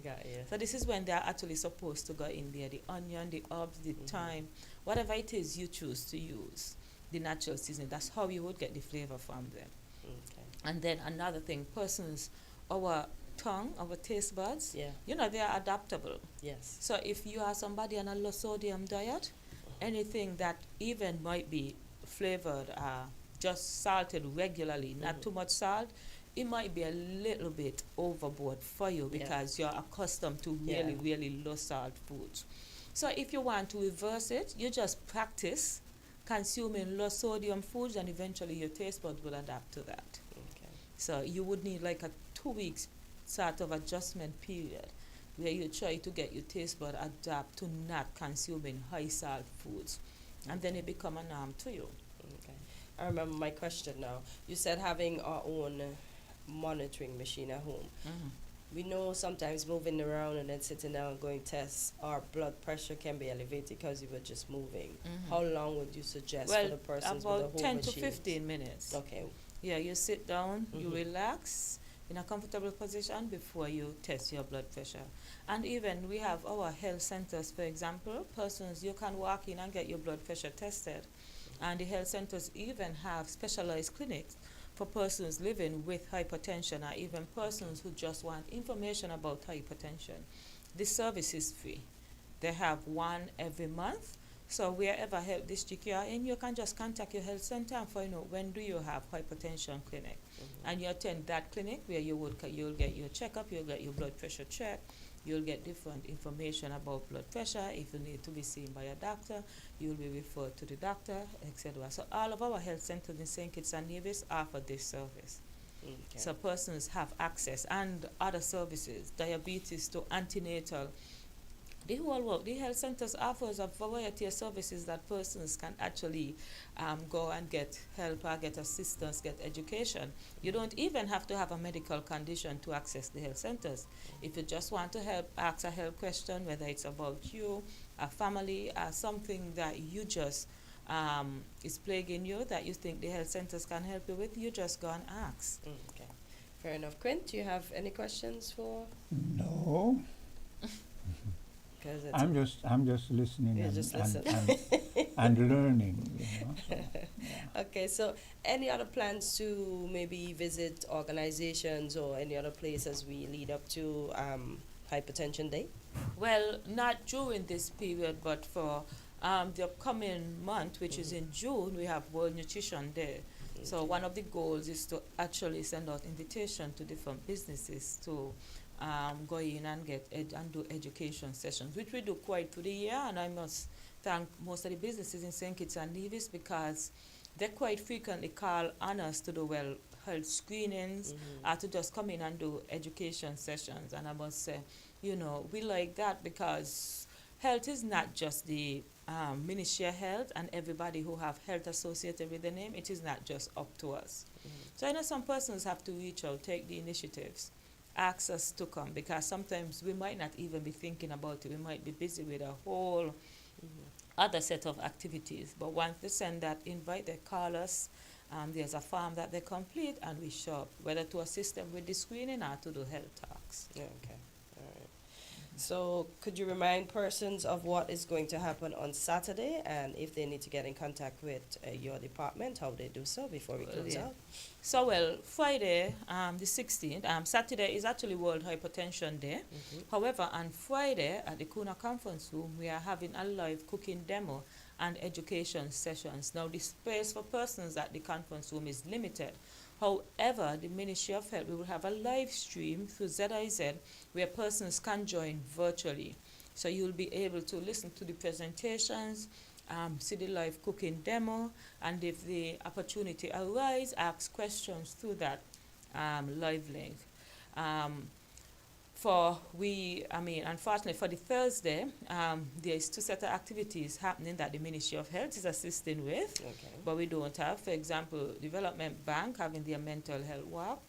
So this is when they're actually supposed to go in there, the onion, the herbs, the thyme, whatever it is you choose to use, the natural seasoning, that's how you would get the flavor from them. And then another thing, persons, our tongue, our taste buds, you know, they are adaptable. So if you are somebody on a low sodium diet, anything that even might be flavored, just salted regularly, not too much salt, it might be a little bit overboard for you because you're accustomed to really, really low salt foods. So if you want to reverse it, you just practice consuming low sodium foods, and eventually your taste buds will adapt to that. So you would need like a 2 weeks sort of adjustment period where you try to get your taste bud adapt to not consuming high salt foods, and then it become a norm to you. I remember my question now. You said having our own monitoring machine at home. We know sometimes moving around and then sitting down and going tests, our blood pressure can be elevated because you were just moving. How long would you suggest for the persons with the whole about 10 machine? to 15 minutes. Okay. Yeah, you sit down, you relax in a comfortable position before you test your blood pressure. And even we have our health centers, for example, persons, you can walk in and get your blood pressure tested. And the health centers even have specialized clinics for persons living with hypertension, or even persons who just want information about hypertension. This service is free. They have one every month. So wherever health district you are in, you can just contact your health center and find out when do you have hypertension clinic. And you attend that clinic where you'll get your checkup, you'll get your blood pressure checked, you'll get different information about blood pressure. If you need to be seen by a doctor, you'll be referred to the doctor, etc. So all of our health centers in St. Kitts and Nevis offer this service. So persons have access, and other services, diabetes to antenatal. The whole work, the health centers offers a variety of services that persons can actually go and get help or get assistance, get education. You don't even have to have a medical condition to access the health centers. If you just want to ask a health question, whether it's about you, a family, or something that you just is plaguing you, that you think the health centers can help you with, you just go and ask. Okay, fair enough. Quint, do you have any questions for? No. I'm just listening and learning. You know, so, Okay, so any other plans to maybe visit organizations or any other places we lead up to Hypertension Day? Well, not during this period, but for the upcoming month, which is in June, we have World Nutrition Day. So one of the goals is to actually send out invitation to different businesses to go in and and do education sessions, which we do quite through the year. And I must thank most of the businesses in St. Kitts and Nevis because they quite frequently call on us to do health screenings, to just come in and do education sessions. And I must say, we like that because health is not just the Ministry of Health and everybody who have health associated with the name. It is not just up to us. So I know some persons have to reach out, take the initiatives, ask us to come, because sometimes we might not even be thinking about it. We might be busy with a whole other set of activities. But once they send that invite, they call us. There's a form that they complete, and we show up, whether to assist them with the screening or to do health talks. Yeah, okay. All right. So could you remind persons of what is going to happen on Saturday, and if they need to get in contact with your department, how they do so before we close out? So, Friday, the 16th, Saturday is actually World Hypertension Day. However, on Friday at the Kuna Conference Room, we are having a live cooking demo and education sessions. Now, the space for persons at the conference room is limited. However, the Ministry of Health, we will have a live stream through ZIZ where persons can join virtually. So you'll be able to listen to the presentations, see the live cooking demo, and if the opportunity arises, ask questions through that live link. Unfortunately, for the Thursday, there's two set of activities happening that the Ministry of Health is assisting with, but we don't have. For example, Development Bank having their mental health walk.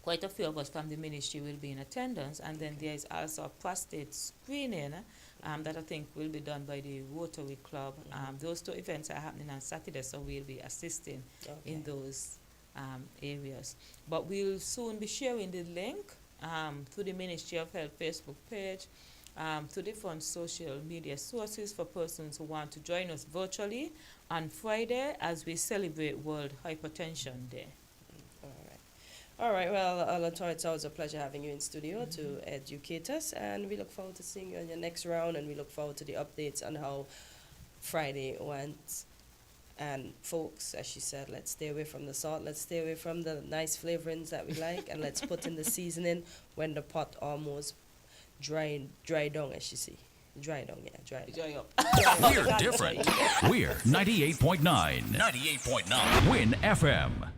Quite a few of us from the ministry will be in attendance, and then there is also a prostate screening that I think will be done by the Rotary Club. Those two events are happening on Saturday, so we'll be assisting in those areas. But we'll soon be sharing the link through the Ministry of Health Facebook page, through different social media sources for persons who want to join us virtually on Friday as we celebrate World Hypertension Day. All right, well, Latoya, it's always a pleasure having you in studio to educate us, and we look forward to seeing you on your next round, and we look forward to the updates on how Friday went. And folks, as she said, let's stay away from the salt, let's stay away from the nice flavorings that we like, and let's put in the seasoning when the pot almost dry down, as she see. Dry down, yeah, dry up. We're different. We're 98.9. 98.9. Win FM.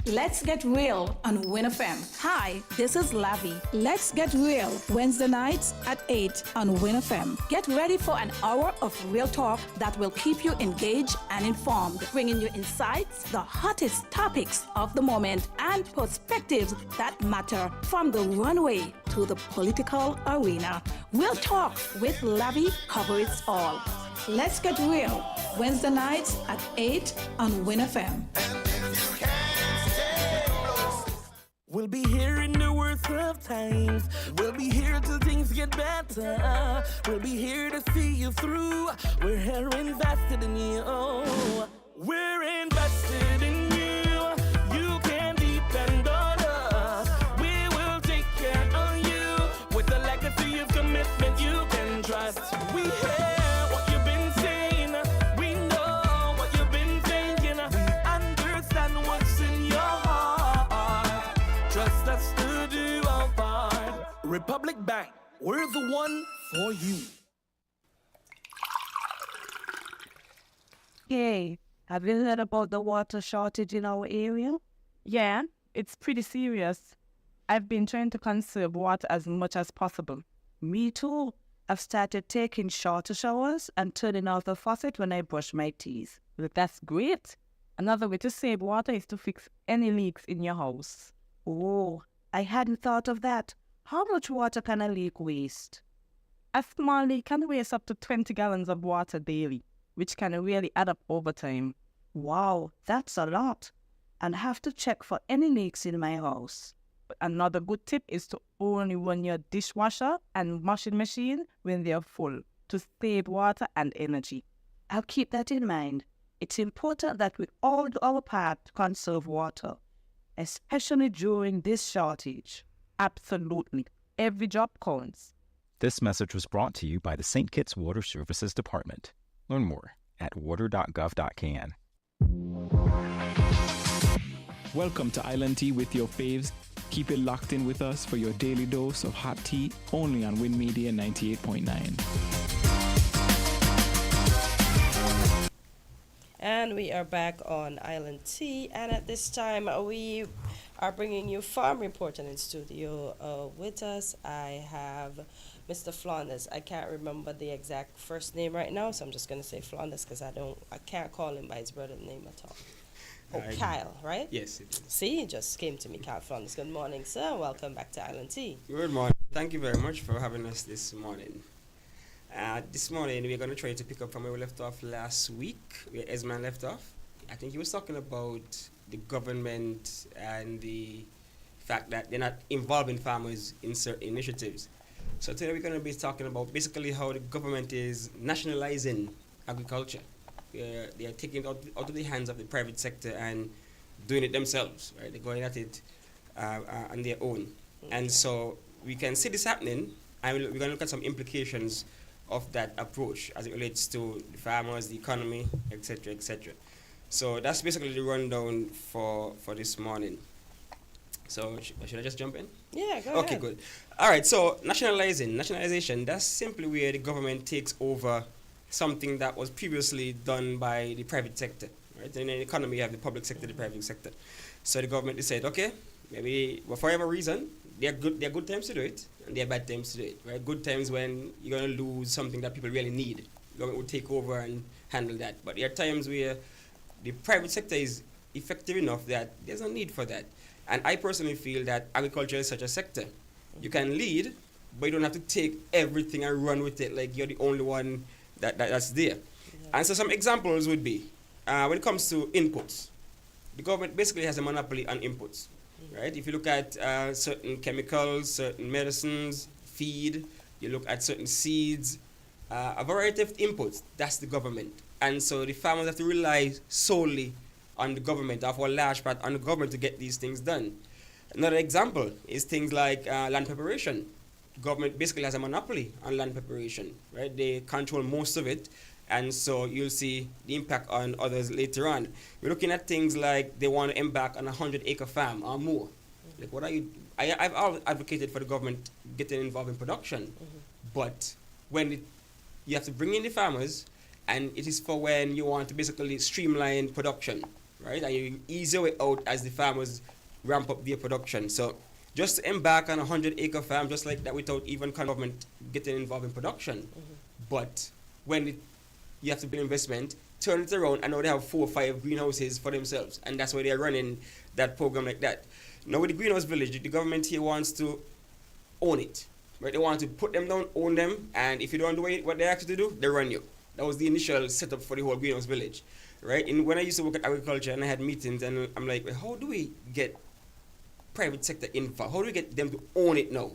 Let's get real on winnfm. Hi, this is Lavi. Let's get real Wednesday nights at 8 on winnfm. Get ready for an hour of real talk that will keep you engaged and informed, bringing you insights, the hottest topics of the moment, and perspectives that matter from the runway to the political arena. Real talk with Lavi covers all. Let's get real Wednesday nights at 8 on winnfm. We'll be here in the worst of times. We'll be here till things get better. We'll be here to see you through. We're here invested in you. We're invested in you. You can depend on us. We will take care of you with a legacy of commitment you can trust. We hear what you've been saying. We know what you've been thinking. We understand what's in your heart. Trust us to do our part. Republic Bank, we're the one for you. Hey, have you heard about the water shortage in our area? Yeah, it's pretty serious. I've been trying to conserve water as much as possible. Me too. I've started taking shorter showers and turning off the faucet when I brush my teeth. Well, that's great. Another way to save water is to fix any leaks in your house. Oh, I hadn't thought of that. How much water can a leak waste? A small leak can waste up to 20 gallons of water daily, which can really add up over time. Wow, that's a lot. And I have to check for any leaks in my house. But another good tip is to only run your dishwasher and washing machine when they're full to save water and energy. I'll keep that in mind. It's important that we all do our part to conserve water, especially during this shortage. Absolutely. Every drop counts. This message was brought to you by the St. Kitts Water Services Department. Learn more at water.gov.can. Welcome to Island Tea with your faves. Keep it locked in with us for your daily dose of hot tea only on Win Media 98.9. And we are back on Island Tea, and at this time we are bringing you Farm Report in studio. With us, I have Mr. Flanders. I can't remember the exact first name right now, so I'm just going to say Flanders because I can't call him by his brother's name at all. Oh, Kyle, right? Yes, it is. See, it just came to me, Kyle Flanders. Good morning, sir. Welcome back to Island Tea. Good morning. Thank you very much for having us this morning. This morning, we're going to try to pick up from where we left off last week, where Esman left off. I think he was talking about the government and the fact that they're not involving farmers in certain initiatives. So today we're going to be talking about basically how the government is nationalizing agriculture. They are taking it out of the hands of the private sector and doing it themselves, right? They're going at it on their own. Okay. And so we can see this happening, and we're going to look at some implications of that approach as it relates to the farmers, the economy, etc., etc. So that's basically the rundown for this morning. So should I just jump in? Yeah, go ahead. Okay, good. All right, so nationalization, that's simply where the government takes over something that was previously done by the private sector, right? In an economy, you have the public sector, the private sector. So the government decided, okay, maybe for whatever reason, there are good times to do it, and there are bad times to do it, right? Good times when you're going to lose something that people really need. The government will take over and handle that. But there are times where the private sector is effective enough that there's no need for that. And I personally feel that agriculture is such a sector. You can lead, but you don't have to take everything and run with it like you're the only one that's there. Yeah. And so some examples would be, when it comes to inputs, the government basically has a monopoly on inputs, right? If you look at certain chemicals, certain medicines, feed, you look at certain seeds, a variety of inputs, that's the government. And so the farmers have to rely solely on the government, or for a large part on the government to get these things done. Another example is things like land preparation. Government basically has a monopoly on land preparation, right? They control most of it, and so you'll see the impact on others later on. We're looking at things like they want to embark on a 100-acre farm or more. Like, what are you? I've always advocated for the government getting involved in production, but when you have to bring in the farmers, and it is for when you want to basically streamline production, right? And you ease your way out as the farmers ramp up their production. So just to embark on a 100-acre farm just like that without even government getting involved in production. But when you have to build investment, turn it around, and now they have 4 or 5 greenhouses for themselves. And that's why they're running that program like that. Now with the greenhouse village, the government here wants to own it. Right? They want to put them down, own them, and if you don't do what they ask you to do, they run you. That was the initial setup for the whole greenhouse village. Right? And when I used to work at agriculture and I had meetings, and I'm like, how do we get private sector involved? How do we get them to own it now?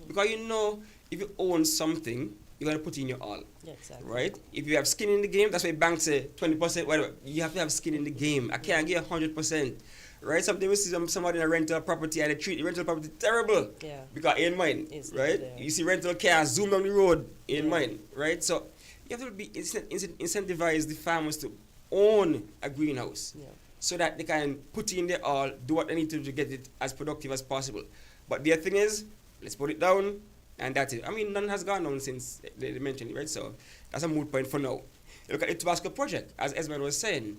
Because you know, if you own something, you're going to put in your all. Yeah, exactly. Right? If you have skin in the game, that's why banks say 20%, whatever. You have to have skin in the game. I can't get 100%. Right? Sometimes we see somebody in a rental property and they treat the rental property terrible. Yeah. Because in mind, right? You see rental cars zoom down the road in mind, right? So you have to be incentivize the farmers to own a greenhouse. Yeah. So that they can put in their all, do what they need to get it as productive as possible. But the thing is, let's put it down, and that's it. I mean, none has gone on since they mentioned it, right? So that's a moot point for now. You look at the Tabasco project, as Esmond was saying,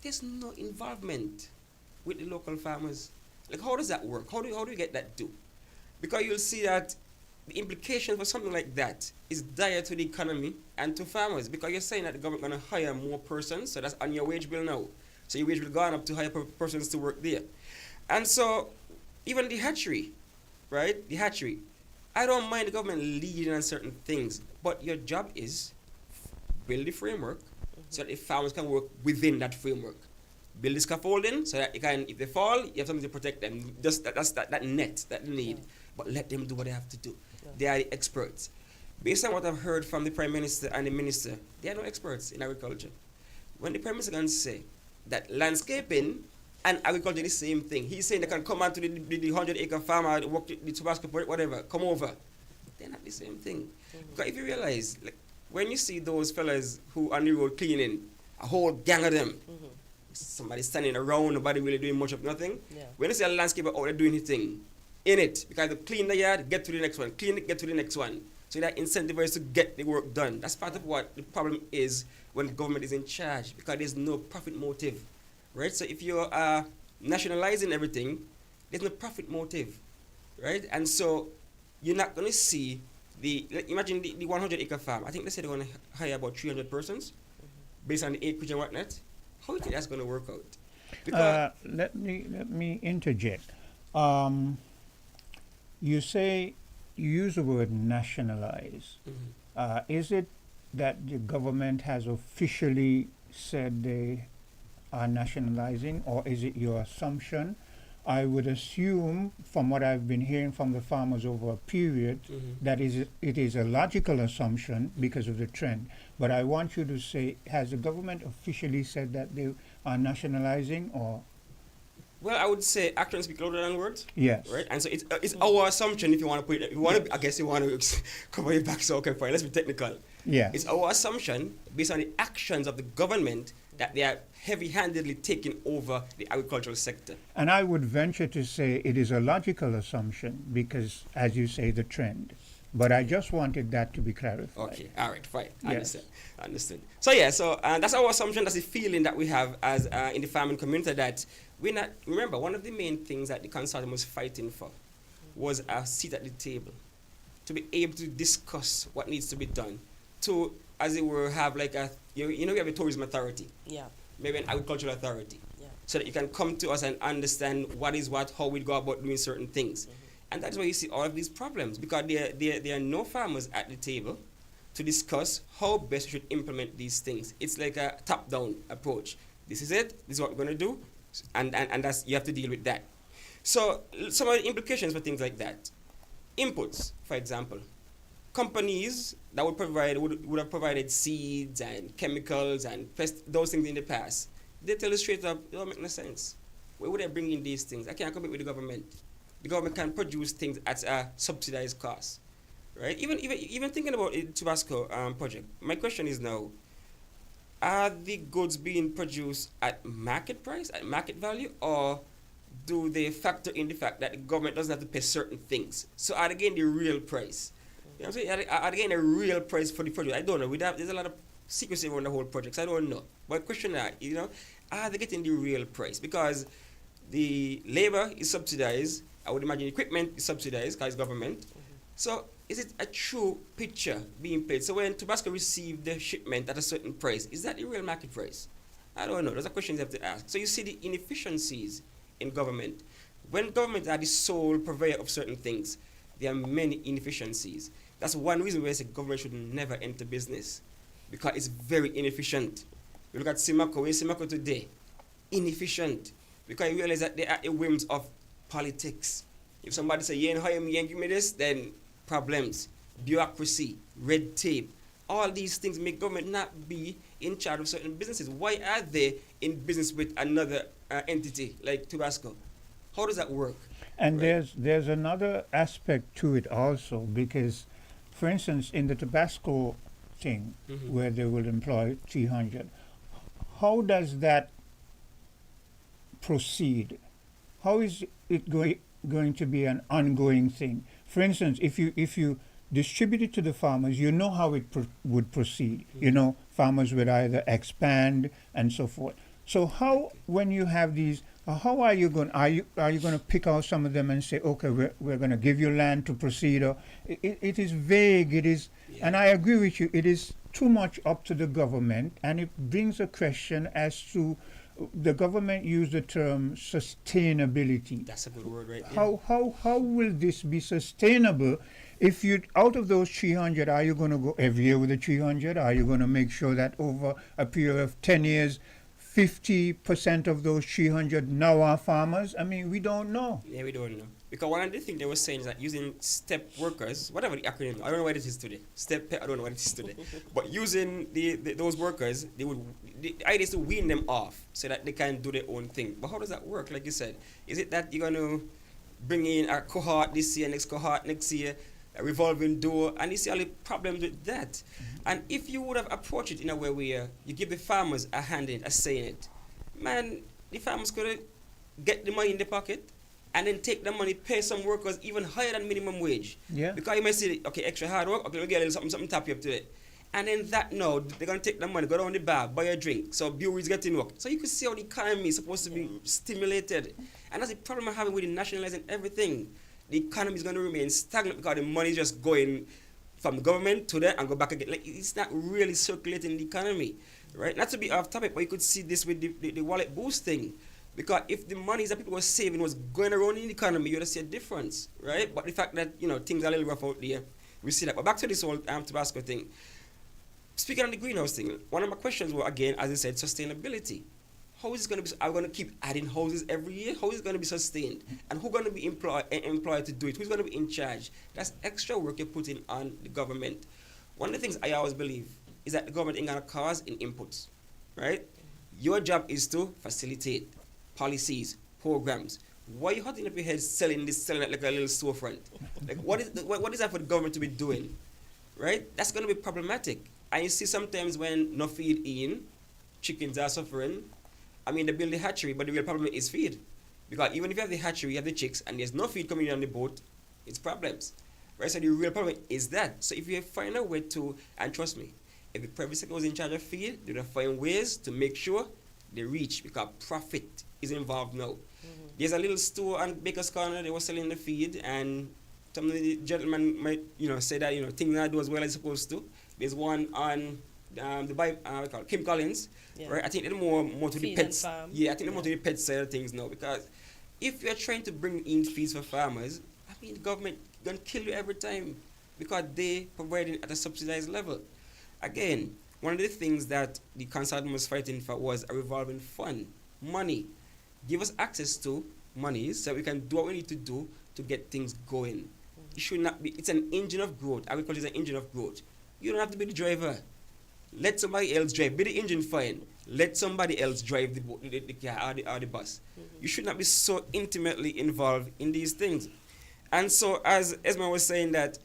there's no involvement with the local farmers. Like, how does that work? How do you get that done? Because you'll see that the implication for something like that is dire to the economy and to farmers, because you're saying that the government going to hire more persons, so that's on your wage bill now. So your wage will go up to hire persons to work there. And so even the hatchery, right? The hatchery. I don't mind the government leading on certain things, but your job is build the framework so that the farmers can work within that framework. Build the scaffolding so that if they fall, you have something to protect them. Just that's that net that they need. But let them do what they have to do. They are the experts. Based on what I've heard from the Prime Minister and the Minister, they are no experts in agriculture. When the Prime Minister can say that landscaping and agriculture is the same thing. He's saying they can come out to the 100-acre farm or work the Tabasco, whatever, come over. They're not the same thing. Because if you realize, like, when you see those fellas who on the road cleaning, a whole gang of them, somebody standing around, nobody really doing much of nothing. Yeah. When you see a landscaper out there doing his thing, in it, because they clean the yard, get to the next one, clean it, get to the next one. So that incentivized to get the work done. That's part of what the problem is when the government is in charge, because there's no profit motive, right? So if you're nationalizing everything, there's no profit motive, right? And so you're not going to see imagine the 100-acre farm. I think they said they're going to hire about 300 persons based on the acreage and whatnot. How do you think that's going to work out? Because let me interject. You say you use the word nationalize. Is it that the government has officially said they are nationalizing, or is it your assumption? I would assume, from what I've been hearing from the farmers over a period, that it is a logical assumption because of the trend. But I want you to say, has the government officially said that they are nationalizing, or? Well, I would say actions speak louder than words. Yes. Right? And so it's our assumption, if you want to put it, I guess you want to cover your back, so okay, fine, let's be technical. Yeah. It's our assumption, based on the actions of the government, that they are heavy-handedly taking over the agricultural sector. And I would venture to say it is a logical assumption because, as you say, the trend. But I just wanted that to be clarified. Okay, all right, fine. Yes. Understood. So yeah, that's our assumption. That's the feeling that we have as in the farming community, that we're not. Remember, one of the main things that the consortium was fighting for was a seat at the table, to be able to discuss what needs to be done, to, as it were, have like we have a tourism authority. Yeah. Maybe an agricultural authority. Yeah. So that you can come to us and understand what is what, how we go about doing certain things. And that's why you see all of these problems, because there are no farmers at the table to discuss how best we should implement these things. It's like a top-down approach. This is it, this is what we're going to do, and that's, you have to deal with that. So some of the implications for things like that. Inputs, for example. Companies that would have provided seeds and chemicals and those things in the past, they tell us straight up, it don't make no sense. Where would I bring in these things? I can't compete with the government. The government can produce things at a subsidized cost, right? Even thinking about the Tabasco project, my question is now, are the goods being produced at market price, at market value, or do they factor in the fact that the government doesn't have to pay certain things? So are they getting the real price? You know what I'm saying? Are they getting a real price for the project? I don't know. There's a lot of secrecy around the whole project, so I don't know. But question is, are they getting the real price? Because the labor is subsidized. I would imagine equipment is subsidized because it's government. So is it a true picture being paid? So when Tabasco received the shipment at a certain price, is that the real market price? I don't know. Those are questions you have to ask. So you see the inefficiencies in government. When government are the sole purveyor of certain things, there are many inefficiencies. That's one reason why I say government should never enter business, because it's very inefficient. You look at Simako today, inefficient, because you realize that they are the whims of politics. If somebody say, you ain't hire me, you ain't give me this, then problems, bureaucracy, red tape, all these things make government not be in charge of certain businesses. Why are they in business with another entity like Tabasco? How does that work? And there's another aspect to it also, because, for instance, in the Tabasco thing, where they will employ 300, how does that proceed? How is it going to be an ongoing thing? For instance, if you distribute it to the farmers, you know how it would proceed. Farmers would either expand and so forth. So how, when you have these, how are you going? Are you going to pick out some of them and say, okay, we're going to give you land to proceed? Or it is vague. It is, and I agree with you. It is too much up to the government, and it brings a question as to the government used the term sustainability. That's a good word, right? How will this be sustainable? If you, out of those 300, are you going to go every year with the 300? Are you going to make sure that over a period of 10 years, 50% of those 300 now are farmers? I mean, we don't know. Yeah, we don't know. Because one of the things they were saying is that using step workers, whatever the acronym, I don't know what it is today. Step, I don't know what it is today. But using those workers, the idea is to wean them off so that they can do their own thing. But how does that work? Like you said, is it that you're going to bring in a cohort this year, next cohort next year, a revolving door, and you see all the problems with that? And if you would have approached it in a way where you give the farmers a hand in it, a say in it, man, the farmers could get the money in the pocket, and then take the money, pay some workers even higher than minimum wage. Yeah. Because you might say, okay, extra hard work, okay, we'll get a little something tap you up to it. And then that now, they're going to take the money, go down the bar, buy a drink. So breweries getting work. So you can see how the economy is supposed to be stimulated. And that's the problem I'm having with nationalizing everything. The economy is going to remain stagnant because the money is just going from the government to there and go back again. Like, it's not really circulating the economy, right? Not to be off topic, but you could see this with the wallet boost thing. Because if the money that people were saving was going around in the economy, you would see a difference, right? But the fact that, things are a little rough out there, we see that. But back to this whole Tabasco thing. Speaking on the greenhouse thing, one of my questions were, again, as I said, sustainability. How is it going to be? Are we going to keep adding houses every year? How is it going to be sustained? And who's going to be employed to do it? Who's going to be in charge? That's extra work you're putting on the government. One of the things I always believe is that the government ain't going to cause in inputs, right? Your job is to facilitate policies, programs. Why are you holding up your head selling that like a little storefront? Like, what is that for the government to be doing, right? That's going to be problematic. And you see sometimes when no feed in, chickens are suffering. I mean, they build the hatchery, but the real problem is feed. Because even if you have the hatchery, you have the chicks, and there's no feed coming in on the boat, it's problems. Right? So the real problem is that. So if you find a way to, and trust me, if the private sector was in charge of feed, they're going to find ways to make sure they reach, because profit is involved now. Mm-hmm. There's a little store on Baker's Corner, they were selling the feed, and some of the gentlemen might, say that, things not do as well as supposed to. There's one on Kim Collins, right? I think they're more to the pets. Yeah, I think they're more to the pet side of things now, because if you're trying to bring in feeds for farmers, I mean, the government gonna kill you every time because they provide it at a subsidized level. Again, one of the things that the consultant was fighting for was a revolving fund, money. Give us access to money so we can do what we need to do to get things going. It should not be. It's an engine of growth. Agriculture is an engine of growth. You don't have to be the driver. Let somebody else drive. Be the engine, fine. Let somebody else drive the car or the bus. Mm-hmm. You should not be so intimately involved in these things. And so, as Esma was saying, that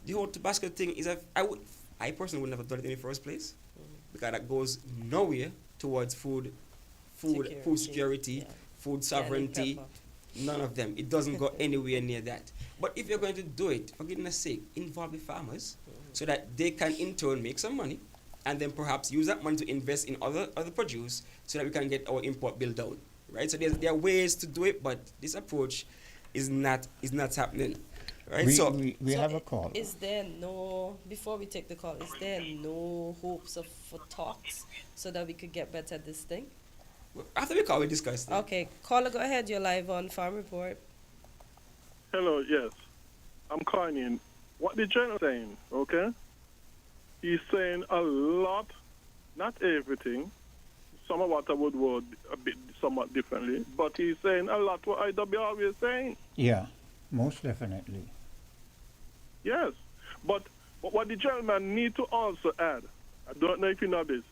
the whole Tabasco thing is, I personally would never done it in the first place, because that goes nowhere towards food security, food sovereignty. None of them. It doesn't go anywhere near that. But if you're going to do it, for goodness sake, involve the farmers so that they can in turn make some money, and then perhaps use that money to invest in other produce so that we can get our import bill down, right? So there are ways to do it, but this approach is not happening, right? We have a call. Is there no, before we take the call, is there no hopes for talks so that we could get better at this thing? After we call, we discuss it. Okay, caller, go ahead. You're live on Farm Report. Hello, yes. I'm calling in. What the general saying, okay? He's saying a lot, not everything. Some of what I would word a bit somewhat differently, but he's saying a lot what IW always saying. Yeah, most definitely. Yes, but what the gentleman need to also add, I don't know if you know this.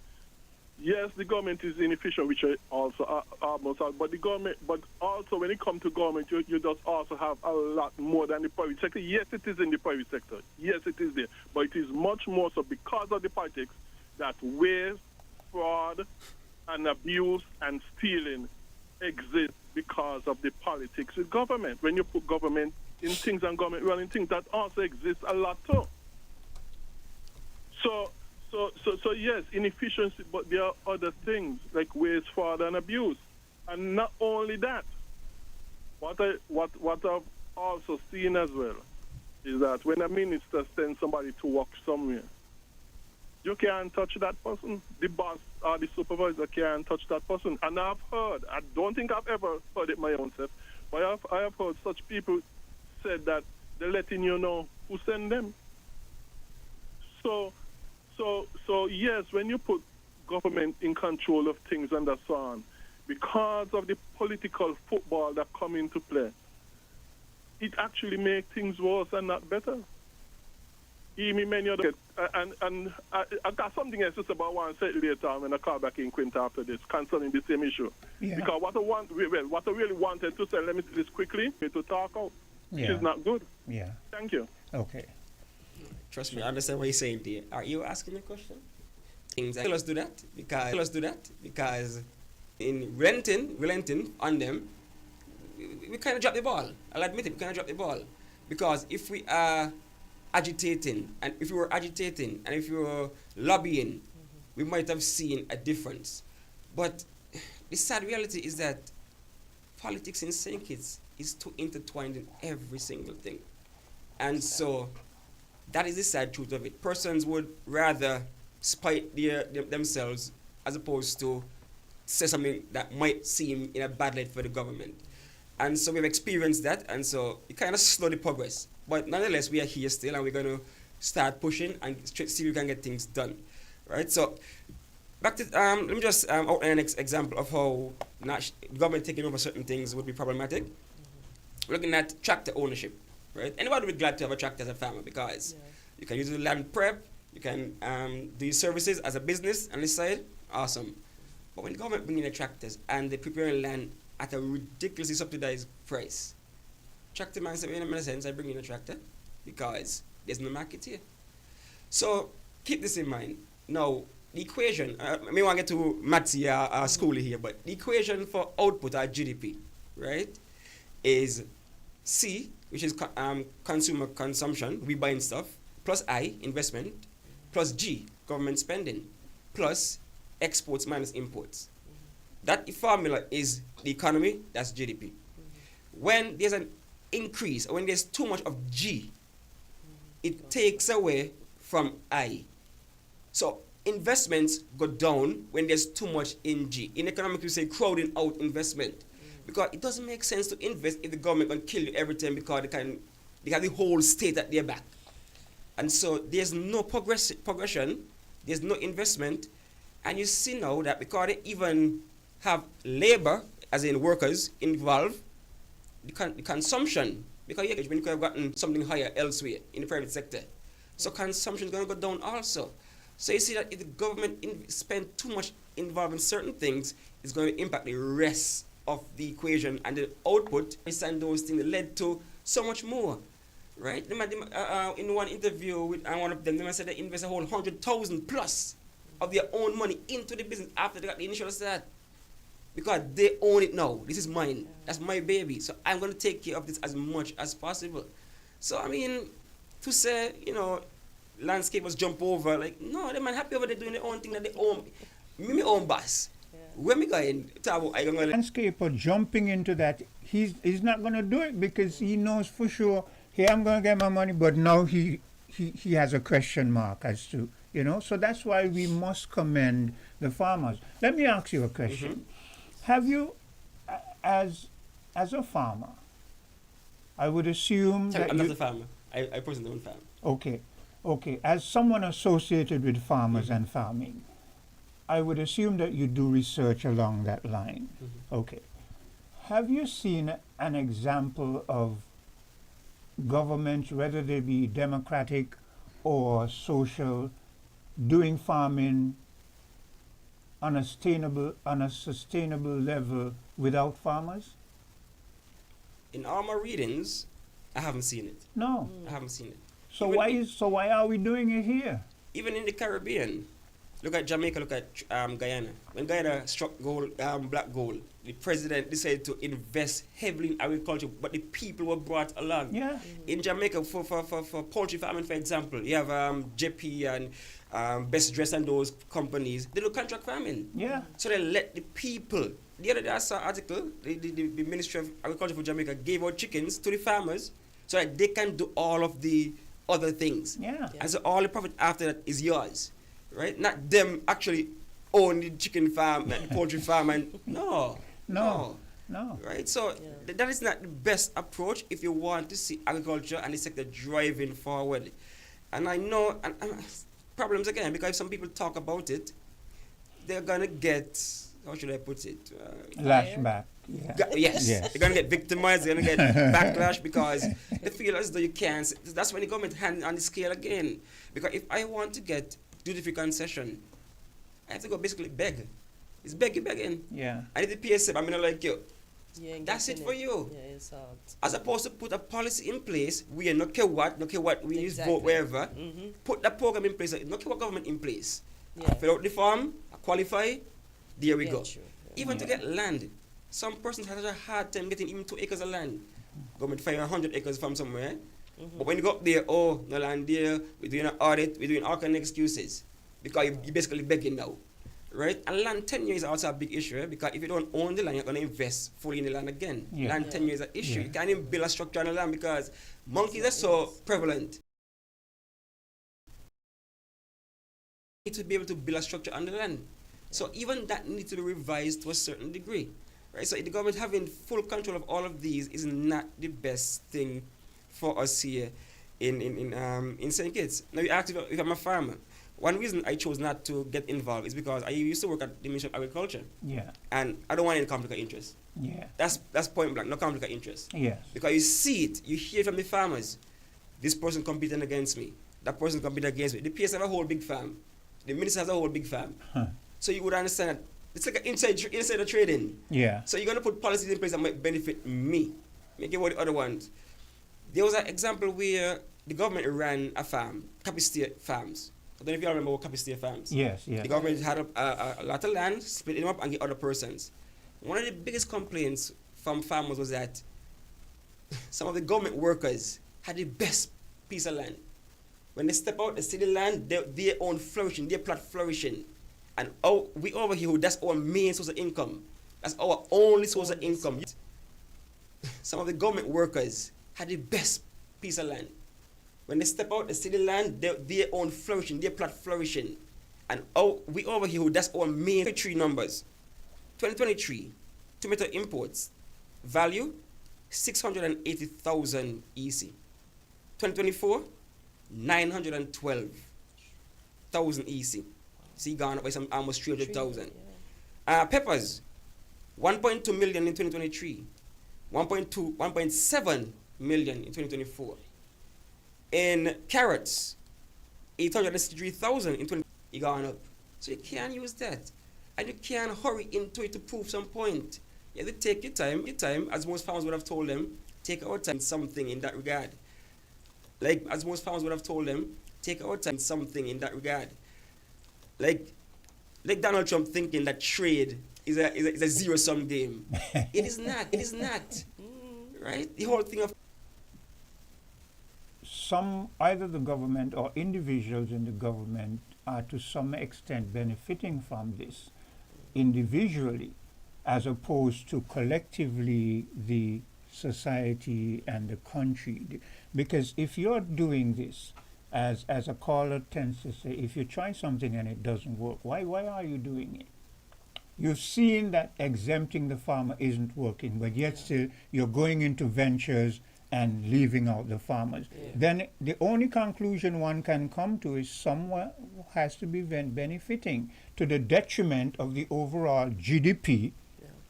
Yes, the government is inefficient, which I also almost are, but the government, but also when it comes to government, you just also have a lot more than the private sector. Yes, it is in the private sector. Yes, it is there, but it is much more so because of the politics that waste, fraud, and abuse and stealing exist because of the politics with government. When you put government in things and government running things, that also exists a lot too. So yes, inefficiency, but there are other things like waste, fraud, and abuse. And not only that, what I've also seen as well is that when a minister sends somebody to work somewhere, you can't touch that person. The boss or the supervisor can't touch that person. And I've heard, I don't think I've ever heard it my own self, but I have heard such people said that they're letting you know who sent them. So yes, when you put government in control of things and so on, because of the political football that come into play, it actually makes things worse and not better. Even many other, and I got something else just about one set later when I call back in Quint after this concerning the same issue. Yeah. Because what I really wanted to say, let me say this quickly, to talk out, which is not good. Yeah. Thank you. Okay. Trust me, I understand what you're saying there. Are you asking a question? Tell us do that because in relenting on them, we kind of dropped the ball. I'll admit it, we kind of dropped the ball. Because if we are agitating, and if we were agitating, and if we were lobbying, we might have seen a difference. But the sad reality is that politics in St. Kitts is too intertwined in every single thing. And so that is the sad truth of it. Persons would rather spite themselves as opposed to say something that might seem in a bad light for the government. And so we've experienced that, and so it kind of slowed the progress. But nonetheless, we are here still, and we're going to start pushing and see if we can get things done. Right? So back to, let me just outline an example of how government taking over certain things would be problematic. We're looking at tractor ownership. Right? Anybody would be glad to have a tractor as a farmer because you can use the land prep, you can do services as a business on the side, awesome. But when the government bring in the tractors and they prepare land at a ridiculously subsidized price, tractor man said, in a sense, I bring in a tractor because there's no market here. So keep this in mind. Now, the equation, I may want to get to maths here, school here, but the equation for output or GDP, right, is C, which is consumer consumption, we buying stuff, plus I, investment, plus G, government spending, plus exports minus imports. That formula is the economy, that's GDP. When there's an increase, or when there's too much of G, it takes away from I. So investments go down when there's too much in G. In economics, we say crowding out investment. Because it doesn't make sense to invest if the government can kill you every time because they have the whole state at their back. And so there's no progression, there's no investment, and you see now that because they even have labor, as in workers, involved, the consumption, because when you could have gotten something higher elsewhere in the private sector. So consumption is going to go down also. So you see that if the government spend too much involved in certain things, it's going to impact the rest of the equation, and the output and those things led to so much more, right? In one interview with one of them, they said they invest a whole 100,000 plus of their own money into the business after they got the initial start, because they own it now. This is mine. That's my baby. So I'm going to take care of this as much as possible. So I mean, to say landscapers jump over, like no, they man happy over there doing their own thing that they own. Me, my own boss. When we going landscaper jumping into that, he's not going to do it because he knows for sure, here I'm going to get my money, but now he has a question mark as to, so that's why we must commend the farmers. Let me ask you a question. Have you, as a farmer, I would assume that I'm not a farmer. I personally own farm. Okay. As someone associated with farmers and farming, I would assume that you do research along that line. Okay. Have you seen an example of governments, whether they be democratic or social, doing farming on a sustainable level without farmers? In all my readings, I haven't seen it. No. I haven't seen it. So why are we doing it here? Even in the Caribbean. Look at Jamaica, look at Guyana. When Guyana struck gold, black gold, the president decided to invest heavily in agriculture, but the people were brought along. Yeah. In Jamaica, for poultry farming, for example, you have JP and Best Dress and those companies. They do contract farming. Yeah. So they let the people. The other day I saw an article, the Ministry of Agriculture for Jamaica gave out chickens to the farmers so that they can do all of the other things. Yeah. And so all the profit after that is yours. Right? Not them actually own the chicken farm, the poultry farm, and no. Right? So that is not the best approach if you want to see agriculture and the sector driving forward. And I know and problems again, because if some people talk about it, they're gonna get, how should I put it? Lashback. Yes. They're gonna get victimized. They're gonna get backlash because they feel as though you can't. That's when the government hand on the scale again. Because if I want to get duty-free concession, I have to go basically beg. It's begging. Yeah. I need the PSM. I'm gonna like you. That's it for you. Yeah, it's hard. As opposed to put a policy in place where no care what, we use vote wherever. Put that program in place. No care what government in place. Fill out the form, qualify. There we go. Even to get land. Some persons have a hard time getting even 2 acres of land. Government find 100 acres from somewhere. But when you go up there, oh, no land there, we're doing an audit, we're doing all kind of excuses. Because you're basically begging now. Right? And land tenure is also a big issue, because if you don't own the land, you're going to invest fully in the land again. Yeah. Land tenure is an issue. You can't even build a structure on the land because monkeys are so prevalent. You need to be able to build a structure on the land. So even that needs to be revised to a certain degree. Right? So the government having full control of all of these is not the best thing for us here in St. Kitts. Now you asked if I'm a farmer. One reason I chose not to get involved is because I used to work at the Ministry of Agriculture. Yeah. And I don't want any conflict of interest. Yeah. That's point blank, no conflict of interest. Yes. Because you see it, you hear from the farmers, this person competing against me, that person competing against me. The PS have a whole big farm. The minister has a whole big farm. Huh. So you would understand that it's like an insider trading. Yeah. So you're going to put policies in place that might benefit me, make it what the other ones. There was an example where the government ran a farm, Capisteer Farms. I don't know if you all remember what Capisteer Farms. Yes, yes. The government had a lot of land, split them up and give other persons. One of the biggest complaints from farmers was that some of the government workers had the best piece of land. When they step out, they see the land, their own flourishing, their plot flourishing. And we over here, that's our main source of income. That's our only source of income. Some of the government workers had the best piece of land. When they step out, they see the land, their own flourishing, their plot flourishing. And we over here, that's our main tree numbers. 2023, tomato imports, value, 680,000 EC. 2024, 912,000 EC. See, gone up by some almost 300,000. Peppers, 1.2 million in 2023, 1.7 million in 2024. In carrots, 863,000 in 2020, it gone up. So you can't use that. And you can't hurry into it to prove some point. You have to take your time, as most farmers would have told them, take our time, something in that regard. Like, as most farmers would have told them, take our time, something in that regard. Like Donald Trump thinking that trade is a zero-sum game. It is not. It is not. Right? The whole thing of either the government or individuals in the government are to some extent benefiting from this individually, as opposed to collectively the society and the country. Because if you're doing this, as a caller tends to say, if you try something and it doesn't work, why are you doing it? You've seen that exempting the farmer isn't working, but yet still you're going into ventures and leaving out the farmers. Yeah. Then the only conclusion one can come to is someone has to be benefiting to the detriment of the overall GDP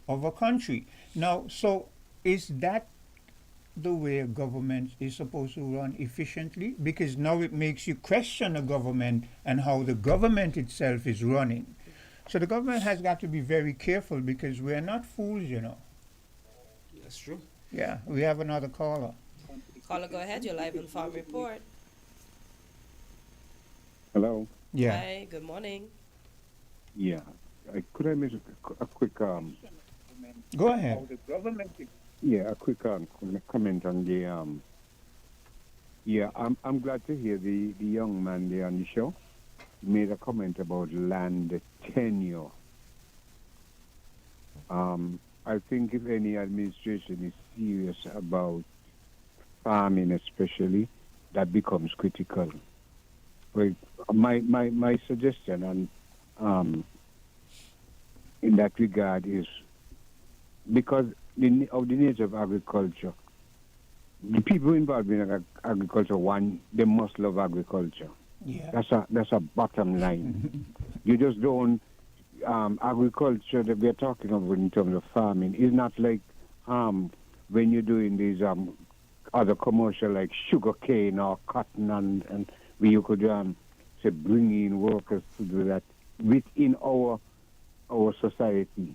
of a country. Now, so is that the way a government is supposed to run efficiently? Because now it makes you question the government and how the government itself is running. So the government has got to be very careful, because we're not fools, you know. That's true. Yeah, we have another caller. Caller, go ahead. You're live on Farm Report. Hello. Yeah. Hi, good morning. Yeah. Could I make a quick... Go ahead. Yeah, a quick comment on the... yeah, I'm glad to hear the young man there on the show made a comment about land tenure. I think if any administration is serious about farming especially, that becomes critical. But my suggestion and in that regard is, because of the nature of agriculture, the people involved in agriculture, they must love agriculture. Yeah. That's a bottom line. You just don't. Agriculture that we're talking about in terms of farming is not like when you're doing these other commercial like sugar cane or cotton and where you could say bring in workers to do that within our society.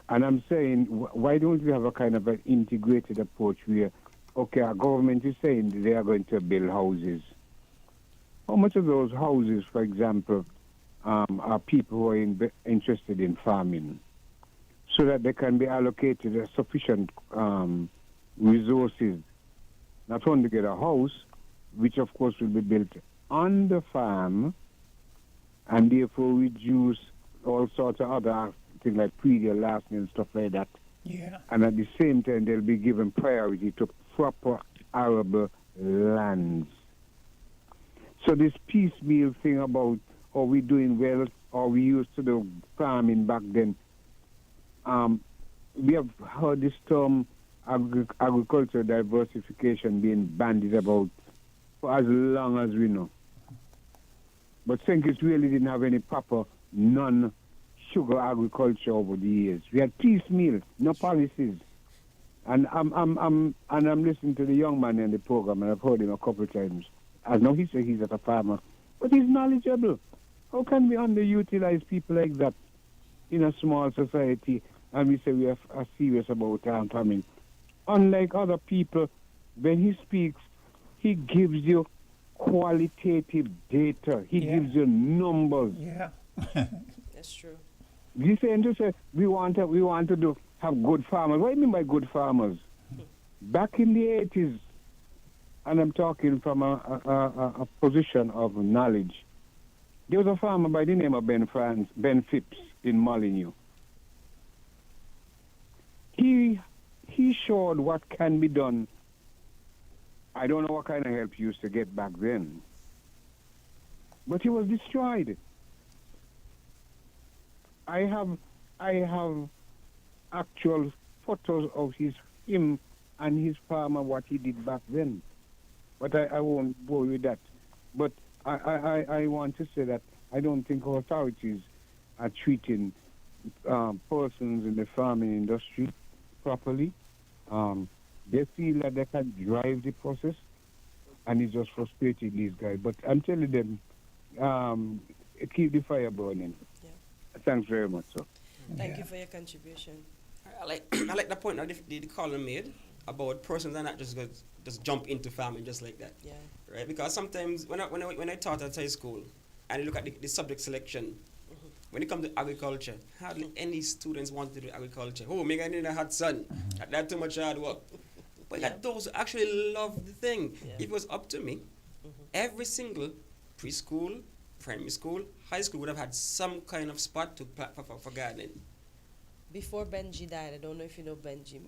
And I'm saying, why don't we have a kind of an integrated approach where, okay, our government is saying they are going to build houses. How much of those houses, for example, are people who are interested in farming? so that they can be allocated sufficient resources, not only to get a house, which of course will be built on the farm, and therefore reduce all sorts of other things like previous last and stuff like that. Yeah. And at the same time, they'll be given priority to proper arable lands. So this piecemeal thing about are we doing well or we used to do farming back then, we have heard this term agricultural diversification being bandied about for as long as we know. But St. Kitts really didn't have any proper non-sugar agriculture over the years. We had piecemeal, no policies. And I'm listening to the young man in the program, and I've heard him a couple of times. I know he said he's a farmer, but he's knowledgeable. How can we underutilize people like that in a small society? And we say we are serious about farming. Unlike other people, when he speaks, he gives you qualitative data. He gives you numbers. Yeah. That's true. You say we want to have good farmers. What do you mean by good farmers? Back in the 80s, and I'm talking from a position of knowledge, there was a farmer by the name of Ben Phipps in Molyneux. He showed what can be done. I don't know what kind of help he used to get back then, but he was destroyed. I have actual photos of him and his farm and what he did back then, but I won't bore with that. But I want to say that I don't think our authorities are treating persons in the farming industry properly. They feel that they can drive the process, and it's just frustrating these guys. But I'm telling them, keep the fire burning. Yeah. Thanks very much, sir. Thank you for your contribution. I like the point that the caller made about persons are not just going to just jump into farming just like that. Yeah. Right? Because sometimes when I taught at high school and you look at the subject selection, when it comes to agriculture, hardly any students want to do agriculture. Oh, maybe I need a hot sun. That's too much hard work. But those who actually love the thing. Yeah. If it was up to me, every single preschool, primary school, high school would have had some kind of spot to for gardening. Before Benji died, I don't know if you know Benji.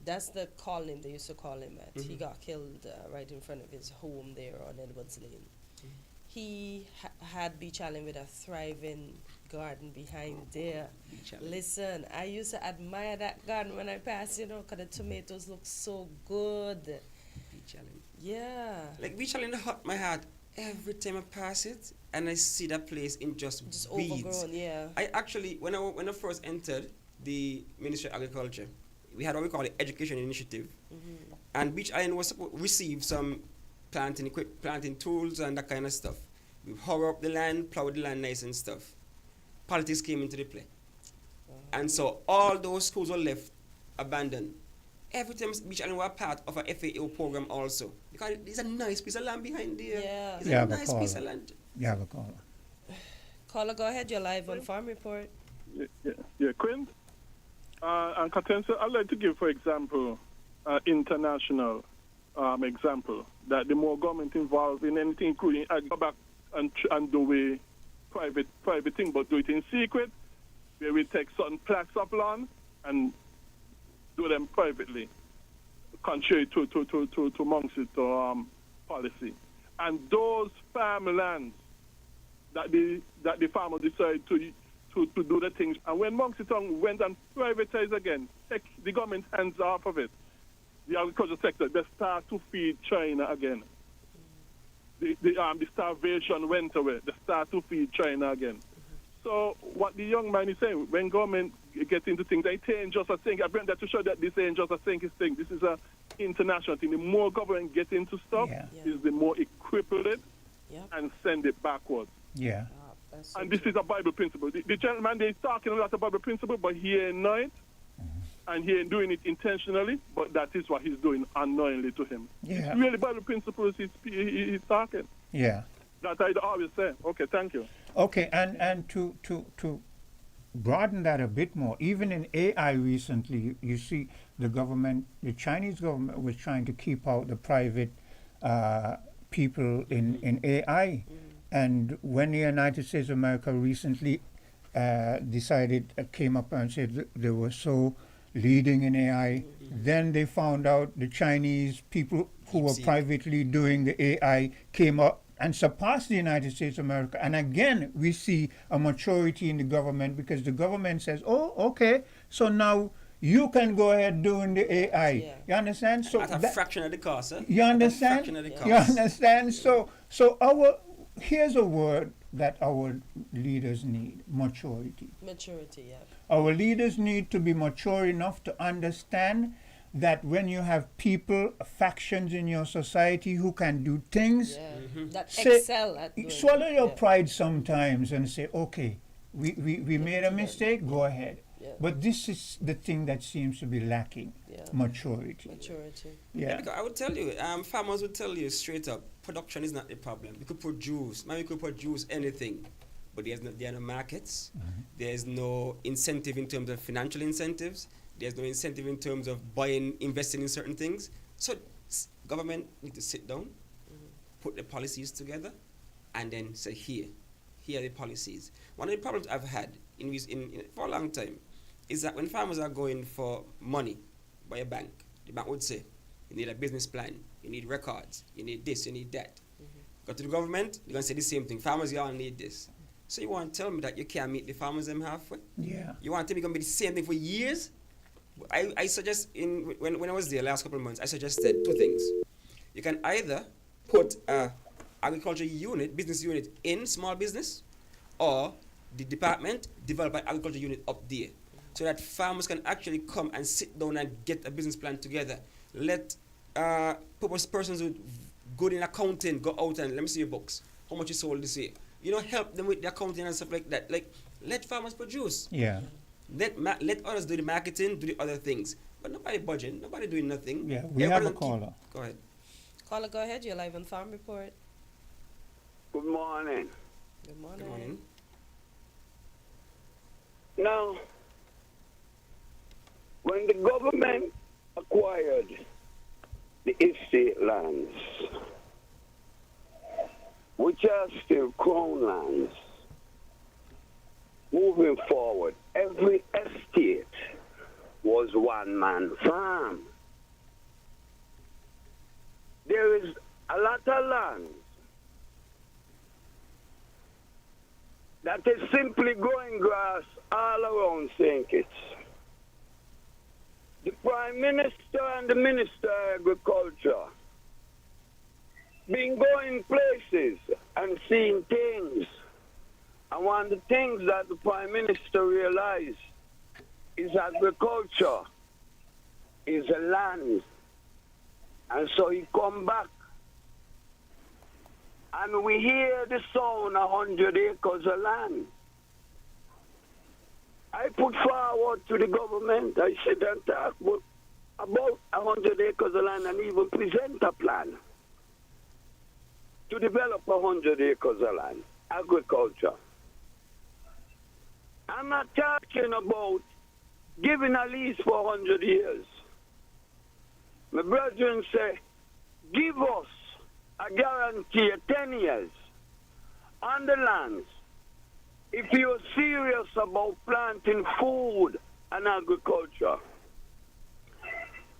That's the call name they used to call him at. He got killed right in front of his home there on Edwards Lane. He had Beach Island with a thriving garden behind there. Listen, I used to admire that garden when I passed, because the tomatoes look so good. Beach Island. Yeah. Like Beach Island hurt my heart every time I pass it and I see that place in just weeds. Overgrown, yeah. I actually, when I first entered the Ministry of Agriculture, we had what we call the Education Initiative. And Beach Island was supposed to receive some planting tools and that kind of stuff. We hoe up the land, plow the land nice and stuff. Politics came into the play. And so all those schools were left abandoned. Every time Beach Island were part of a FAO program also. Because there's a nice piece of land behind there. Yeah. It's a nice piece of land. You have a caller. Caller, go ahead. You're live on Farm Report. Yeah, Quint. And Katensa, I'd like to give, for example, international example, that the more government involved in anything, including go back and do a private thing, but do it in secret, where we take certain plots of land and do them privately, contrary to Monksito policy. And those farmlands that the farmer decided to do the things, and when Monksito went and privatized again, take the government hands off of it, the agriculture sector, they start to feed China again. The starvation went away. They start to feed China again. So what the young man is saying, when government gets into things, it ain't just a thing. I bring that to show that this ain't just a thing. This is an international thing. The more government gets into stuff, is the more it cripple it and send it backwards. Yeah. And this is a Bible principle. The gentleman, they're talking a lot about Bible principle, but he ain't know it. And he ain't doing it intentionally, but that is what he's doing unknowingly to him. Yeah. It's really Bible principles he's talking. Yeah. That I always say. Okay, thank you. Okay, and to broaden that a bit more. Even in AI recently, you see the Chinese government was trying to keep out the private people in AI. And when the United States of America recently came up and said they were so leading in AI, then they found out the Chinese people who were privately doing the AI came up and surpassed the United States of America. And again, we see a maturity in the government because the government says, oh, okay, so now you can go ahead doing the AI. Yeah. You understand? So at a fraction of the cost, huh? You understand? You understand? So here's a word that our leaders need: maturity. Maturity, yeah. Our leaders need to be mature enough to understand that when you have people, factions in your society who can do things, that excel at doing swallow your pride sometimes and say, okay, we made a mistake, go ahead. But this is the thing that seems to be lacking, maturity. Yeah, because I would tell you, farmers would tell you straight up, production is not the problem. We could produce anything, but there are no markets. There's no incentive in terms of financial incentives. There's no incentive in terms of investing in certain things. So government need to sit down, put the policies together, and then say, here are the policies. One of the problems I've had for a long time is that when farmers are going for money by a bank, the bank would say, you need a business plan, you need records, you need this, you need that. Go to the government, they're going to say the same thing. Farmers, you all need this. So you want to tell me that you can't meet the farmers them halfway? Yeah. You want to tell me it's going to be the same thing for years? I suggest, when I was there last couple of months, I suggested two things. You can either put an agriculture unit, business unit in small business, or the department develop an agriculture unit up there, so that farmers can actually come and sit down and get a business plan together. Let persons who good in accounting go out and let me see your books. How much you sold this year? Help them with the accounting and stuff like that. Like, let farmers produce. Yeah. Let others do the marketing, do the other things. But nobody budging, nobody doing nothing. Yeah, we have a caller. Go ahead. Caller, go ahead. You're live on Farm Report. Good morning. Good morning. Good morning. Now, when the government acquired the estate lands, which are still crown lands, moving forward, every estate was one-man farm. There is a lot of land that is simply growing grass all around St. Kitts. The Prime Minister and the Minister of Agriculture been going places and seeing things. And one of the things that the Prime Minister realized is agriculture is a land. And so he come back. And we hear the sound 100 acres of land. I put forward to the government, I said and talk about 100 acres of land and even present a plan to develop 100 acres of land, agriculture. I'm not talking about giving a lease for 100 years. My brethren say, give us a guarantee of 10 years on the lands if you're serious about planting food and agriculture.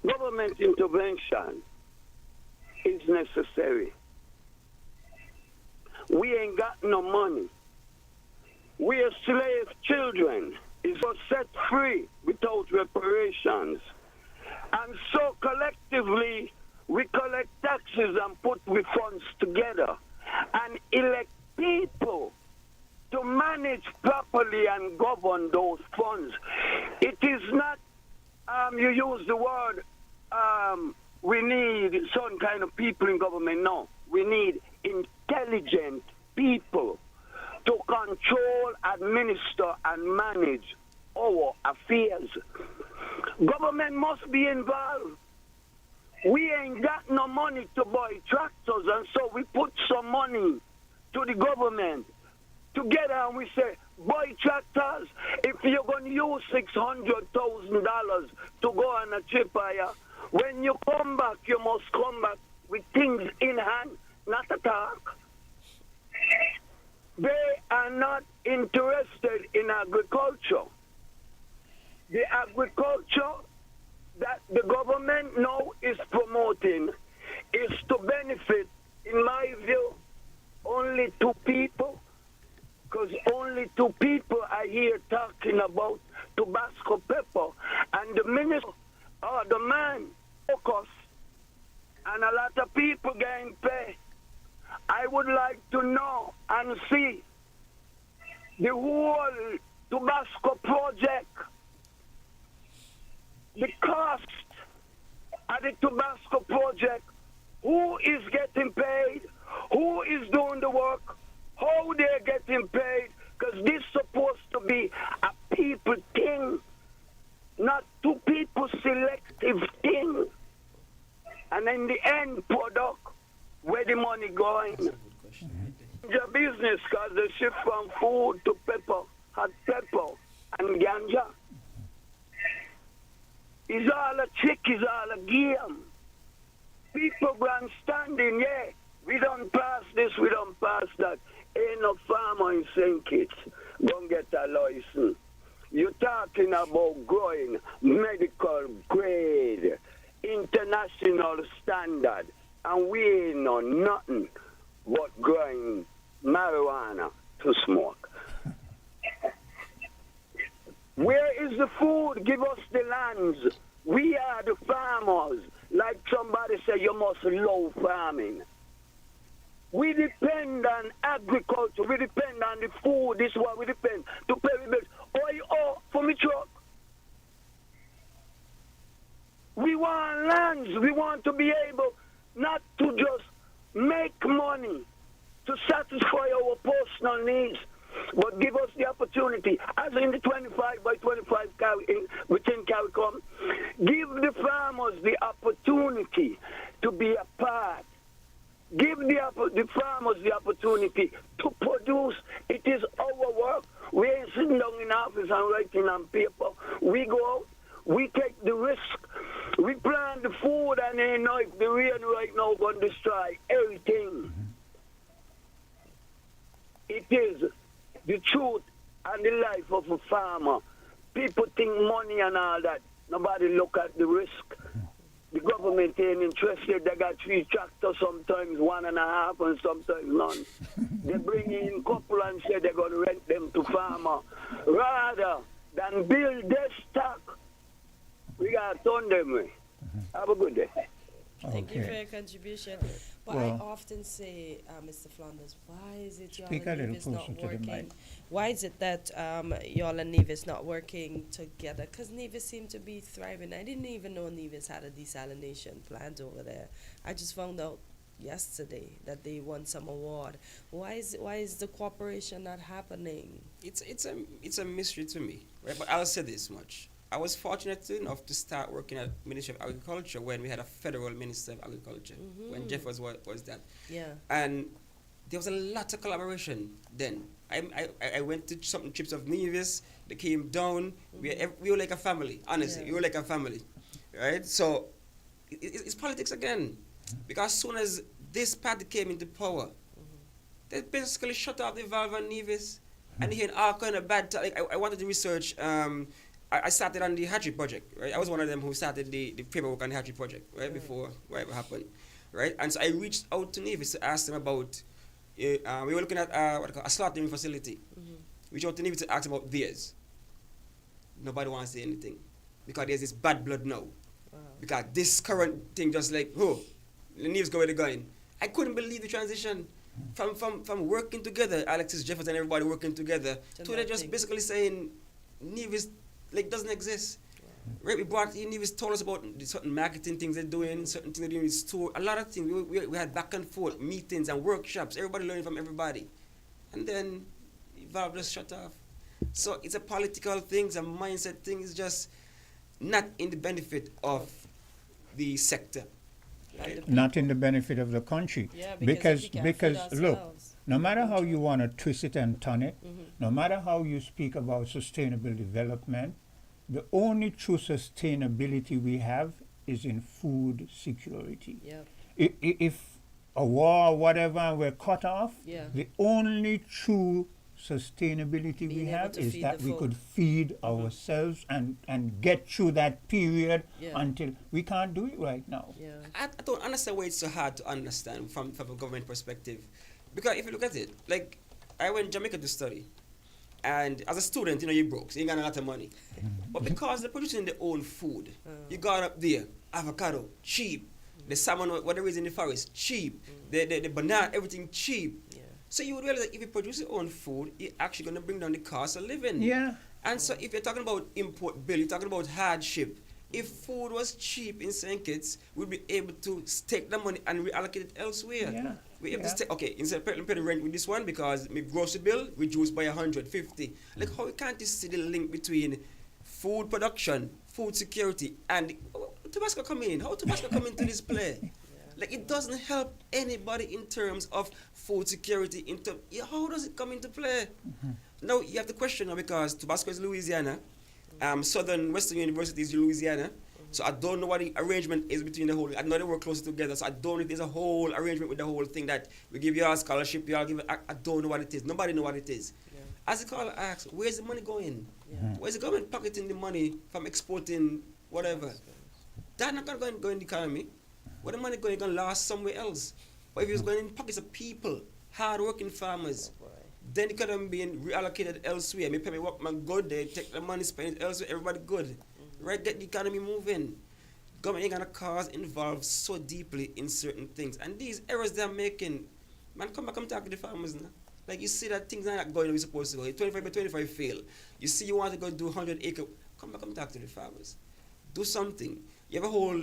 Government intervention is necessary. We ain't got no money. We are slave children. Is set free without reparations. And so collectively, we collect taxes and put we funds together and elect people to manage properly and govern those funds. It is not, you use the word, we need some kind of people in government. No, we need intelligent people to control, administer, and manage our affairs. Government must be involved. We ain't got no money to buy tractors, and so we put some money to the government together, and we say, buy tractors. If you $600,000 to go on a trip higher. When you come back, you must come back with things in hand, not a talk. They are not interested in agriculture. The agriculture that the government now is promoting is to benefit, in my view, only two people. Because only two people are here talking about Tabasco pepper. And the minister, the man, focus, and a lot of people getting paid. I would like to know and see the whole Tabasco project, the cost of the Tabasco project, who is getting paid, who is doing the work, how they're getting paid, because this is supposed to be a people thing, not two people selective thing. And in the end product, where the money going? The business, because they shift from food to pepper, hot pepper, and ganja. It's all a trick, it's all a game. People grandstanding, yeah, we don't pass this, we don't pass that. Ain't no farmer in St. Kitts gonna get a license. You're talking about growing medical grade, international standard, and we ain't know nothing but growing marijuana to smoke. Where is the food? Give us the lands. We are the farmers. Like somebody said, you must love farming. We depend on agriculture. We depend on the food. This is what we depend to pay the bills. Oh, for me truck. We want lands. We want to be able not to just make money to satisfy our personal needs, but give us the opportunity, as in the 25 by 25 within CARICOM, give the farmers the opportunity to be a part. Give the farmers the opportunity to produce. It is our work. We ain't sitting down in office and writing on paper. We go out, we take the risk. We plant the food and ain't know if the rain right now going to destroy everything. It is the truth and the life of a farmer. People think money and all that. Nobody look at the risk. The government ain't interested. They got 3 tractors, sometimes 1.5, and sometimes none. They bring in couple and say they're going to rent them to farmer. Rather than build their stock, we got to turn them away. Have a good day. Thank you for your contribution. But I often say, Mr. Flanders, why is it y'all and Nevis not working? Why is it that y'all and Nevis not working together? Because Nevis seemed to be thriving. I didn't even know Nevis had a desalination plant over there. I just found out yesterday that they won some award. Why is the cooperation not happening? It's a mystery to me, right? But I'll say this much. I was fortunate enough to start working at Ministry of Agriculture when we had a federal Minister of Agriculture, when Jeff was that. Yeah. And there was a lot of collaboration then. I went to some trips of Nevis, they came down, we were like a family, honestly, we were like a family, right? So it's politics again, because as soon as this party came into power, they basically shut off the valve on Nevis, and he had all kind of bad, I wanted to research, I started on the Hatchery project, right? I was one of them who started the paperwork on the Hatchery project, right, before whatever happened, right? And so I reached out to Nevis to ask them about, we were looking at a slaughtering facility. Reached out to Nevis to ask about theirs. Nobody wants to say anything, because there's this bad blood now. Because this current thing just like, the Nevis go where they're going. I couldn't believe the transition from working together, Alexis Jefferson and everybody working together, to they're just basically saying Nevis doesn't exist. Right? We brought in, Nevis told us about certain marketing things they're doing, certain things they're doing in store, a lot of things. We had back and forth meetings and workshops, everybody learning from everybody. And then Valve just shut off. So it's a political thing, it's a mindset thing, it's just not in the benefit of the sector. Right? Not in the benefit of the country. Yeah, because look, no matter how you want to twist it and turn it, no matter how you speak about sustainable development, the only true sustainability we have is in food security. Yep. If a war or whatever and we're cut off, Yeah. the only true sustainability we Being able have to is feed that the we folk. could feed ourselves and get through that period Yeah. until we can't do it right now. Yeah. I don't understand why it's so hard to understand from a government perspective. Because if you look at it, like, I went to Jamaica to study. And as a student, you're broke, so you ain't got a lot of money. But because they're producing their own food, you got up there, avocado, cheap. The salmon, whatever is in the forest, cheap. The banana, everything cheap. So you would realize that if you produce your own food, you're actually going to bring down the cost of living. Yeah. And so if you're talking about import bill, you're talking about hardship. If food was cheap in St. Kitts, we'd be able to take the money and reallocate it elsewhere. Yeah. We're able to take, okay, instead of paying rent with this one because my grocery bill reduced by 150. Like, how can't you see the link between food production, food security, and tobacco come in? How tobacco come into this play? Like, it doesn't help anybody in terms of food security. How does it come into play? Now, you have the question now because Tabasco is Louisiana. Southern Western University is Louisiana. So I don't know what the arrangement is between the whole. I know they work closer together, so I don't know if there's a whole arrangement with the whole thing that we give you a scholarship, you all give it. I don't know what it is. Nobody know what it is. As the caller asks, where's the money going? Where's the government pocketing the money from exporting whatever? That's not going to go in the economy. Where the money going to last somewhere else. But if it's going in pockets of people, hard-working farmers, then it could have been reallocated elsewhere. Maybe pay workman good, they take the money, spend it elsewhere, everybody good. Right, get the economy moving. Government ain't gonna cause involved so deeply in certain things. And these errors they're making, man, come talk to the farmers now. Like, you see that things are not going the way it's supposed to go. 25 by 25 fail. You see you want to go do 100 acre, come talk to the farmers. Do something. You have a whole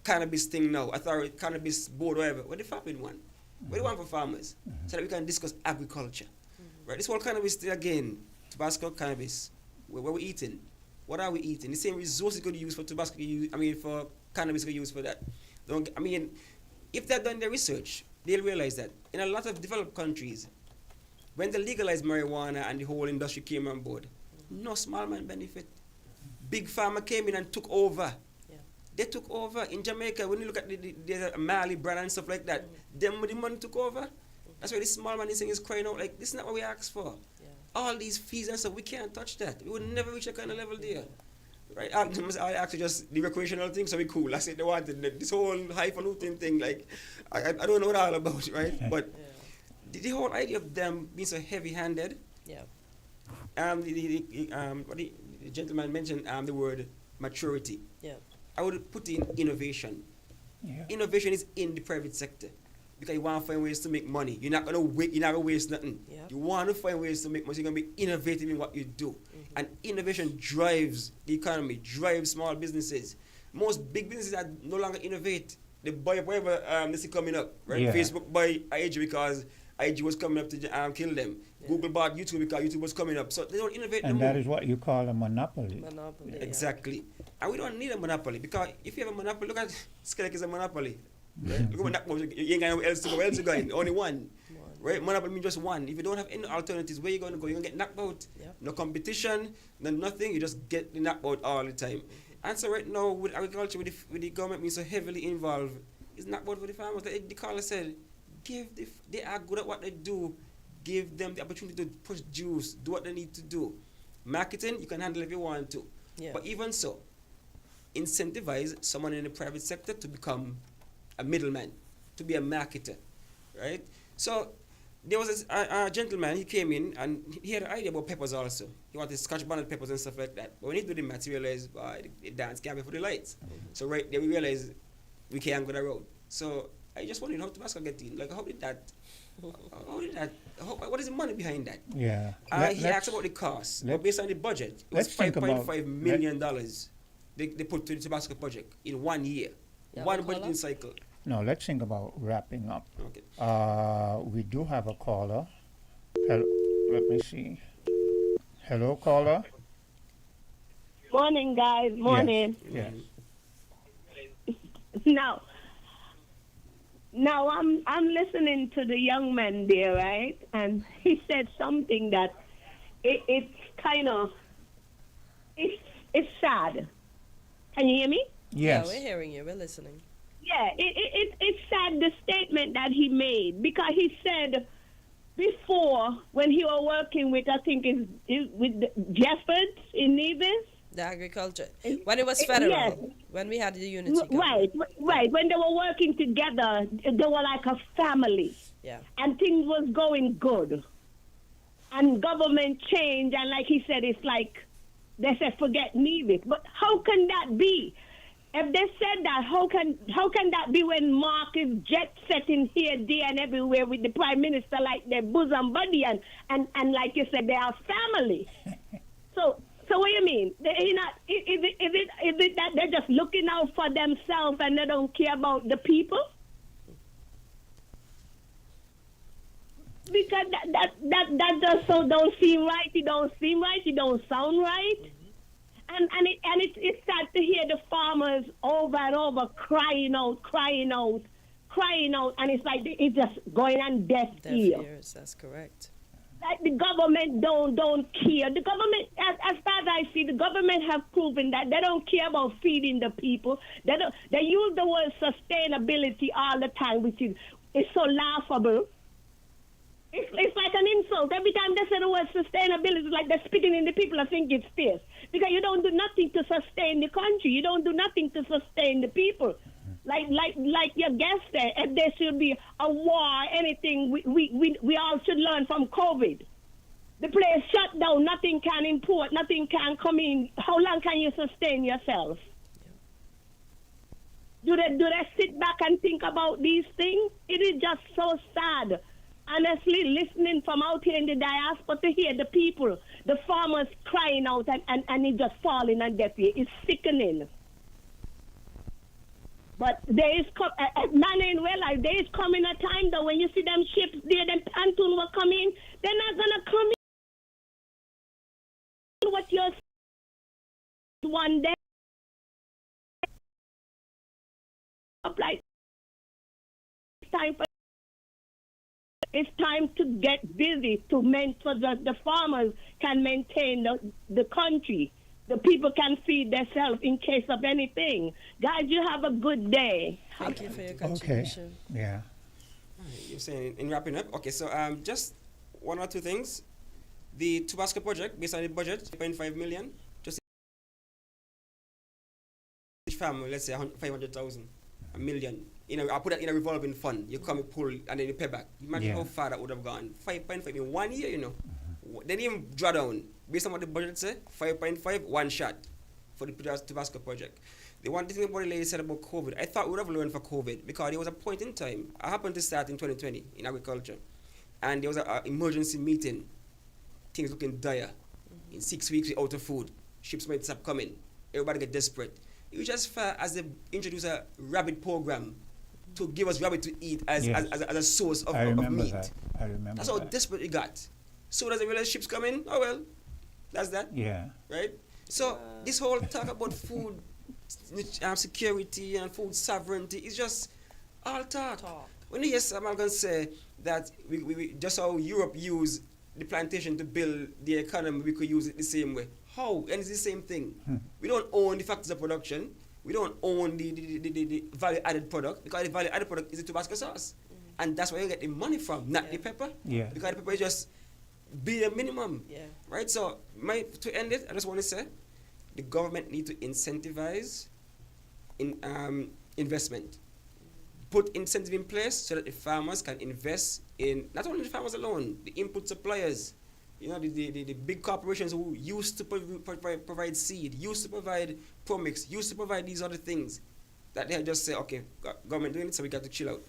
cannabis thing now, authority, cannabis board, whatever. What the farming want? What do you want for farmers? So that we can discuss agriculture. Right, this whole cannabis thing again, tobacco, cannabis, where we eating? What are we eating? The same resources could use for tobacco, for cannabis could use for that. If they've done their research, they'll realize that in a lot of developed countries, when they legalized marijuana and the whole industry came on board, no small man benefit. Big pharma came in and took over. They took over. In Jamaica, when you look at the Mali brand and stuff like that, the money took over. That's why the small man is crying out like, this is not what we asked for. All these fees and stuff, we can't touch that. We would never reach that kind of level there. Right? I actually just the recreational thing, so we cool. I said they wanted this whole highfalutin thing, like, I don't know what all about, right? But the whole idea of them being so heavy-handed, the gentleman mentioned the word maturity. I would put in innovation. Innovation is in the private sector. Because you want to find ways to make money. You're not gonna waste nothing. You want to find ways to make money. So you're gonna be innovative in what you do. And innovation drives the economy, drives small businesses. Most big businesses are no longer innovate. They buy up whatever they see coming up. Right? Facebook buy IG because IG was coming up to kill them. Google bought YouTube because YouTube was coming up. So they don't innovate And no more. that is what you call a monopoly. Exactly. And we don't need a monopoly because if you have a monopoly, look at Skelek is a monopoly. Right? Look at that, you ain't got nowhere else to go. Where else you going? Only one. Right? Monopoly means just one. If you don't have any alternatives, where you going to go? You're going to get knocked out. No competition, no nothing. You just get knocked out all the time. And so right now, with agriculture, with the government being so heavily involved, it's not good for the farmers. The caller said, they are good at what they do. Give them the opportunity to produce, do what they need to do. Marketing, you can handle if you want to. But even so, incentivize someone in the private sector to become a middleman, to be a marketer, right? So there was a gentleman, he came in and he had an idea about peppers also. He wanted scotch bonnet peppers and stuff like that. But when he did the math, he realized the dance can't be for the lights. So right there we realized we can't go that road. So I just wondered how Tabasco get in. Like, what is the money behind that? Yeah. He asked about the cost. But based on the budget, it was $5.5 million they put to the Tabasco project in 1 year. One budgeting cycle. No, let's think about wrapping up. Okay. We do have a caller. Hello, let me see. Hello, caller. Morning, guys. Morning. Yes. Now I'm listening to the young man there, right? And he said something that it's kind of it's sad. Can you hear me? Yeah, we're hearing you. We're listening. Yeah, it's sad, the statement that he made, because he said before, when he was working with, I think, with the Jeffords in Nevis. The agriculture. When it was federal. Yes. When we had the unity government. Right. When they were working together, they were like a family. Yeah. And things was going good. And government changed, and like he said, it's like they said, forget Nevis. But how can that be? If they said that, how can that be when Mark is jet setting here, there, and everywhere with the Prime Minister like their bosom buddy, and like you said, they are family. So what do you mean? Is it that they're just looking out for themselves and they don't care about the people? Because that just so don't seem right. It don't seem right. It don't sound right. And it's sad to hear the farmers over and over crying out, and it's like it's just going on deaf ears. That's correct. Like the government don't care. The government, as far as I see, the government have proven that they don't care about feeding the people. They use the word sustainability all the time, which is so laughable. It's like an insult. Every time they say the word sustainability, it's like they're spitting in the people. I think it's fierce. Because you don't do nothing to sustain the country. You don't do nothing to sustain the people. Like your guest said, if there should be a war, anything, we all should learn from COVID. The place shut down, nothing can import, nothing can come in. How long can you sustain yourself? Do they sit back and think about these things? It is just so sad. Honestly, listening from out here in the diaspora to hear the people, the farmers crying out and it just falling on deaf ear. It's sickening. But there is, man ain't realize there is coming a time though when you see them ships there, them pontoon will come in, they're not going to come in. What you're one day. Like, it's time to get busy so that the farmers can maintain the country. The people can feed themselves in case of anything. Guys, you have a good day. Thank you for your contribution. Okay. Yeah. You're saying in wrapping up. Okay, so just one or two things. The Tabasco project, based on the budget, 0.5 million. Just each family, let's say 500,000, a million. I put that in a revolving fund. You come and pull, and then you pay back. Imagine how far that would have gone. 5.5 in 1 year, They didn't even draw down. Based on what the budget said, 5.5, one shot for the Tabasco project. The thing about the lady said about COVID, I thought we would have learned for COVID because there was a point in time. I happened to start in 2020 in agriculture, and there was an emergency meeting. Things looking dire. In 6 weeks, we're out of food. Ships might stop coming. Everybody get desperate. It was just fair as they introduced a rabbit program to give us rabbit to eat as a source of meat. I remember That's how desperate it got. So does the real ships come in? Oh well, that's that. Yeah. Right? So this whole talk about food security and food sovereignty is just all talk. When you hear someone going to say that we just how Europe used the plantation to build the economy, we could use it the same way. How? And it's the same thing. We don't own the factors of production. We don't own the value-added product because the value-added product is the Tabasco sauce. And that's where you get the money from, not the pepper. Yeah. Because the pepper is just bare minimum. Yeah. Right? So to end it, I just want to say the government need to incentivize investment. Put incentive in place so that the farmers can invest in, not only the farmers alone, the input suppliers, the big corporations who used to provide seed, used to provide premix, used to provide these other things, that they just say, okay, government doing it, so we got to chill out.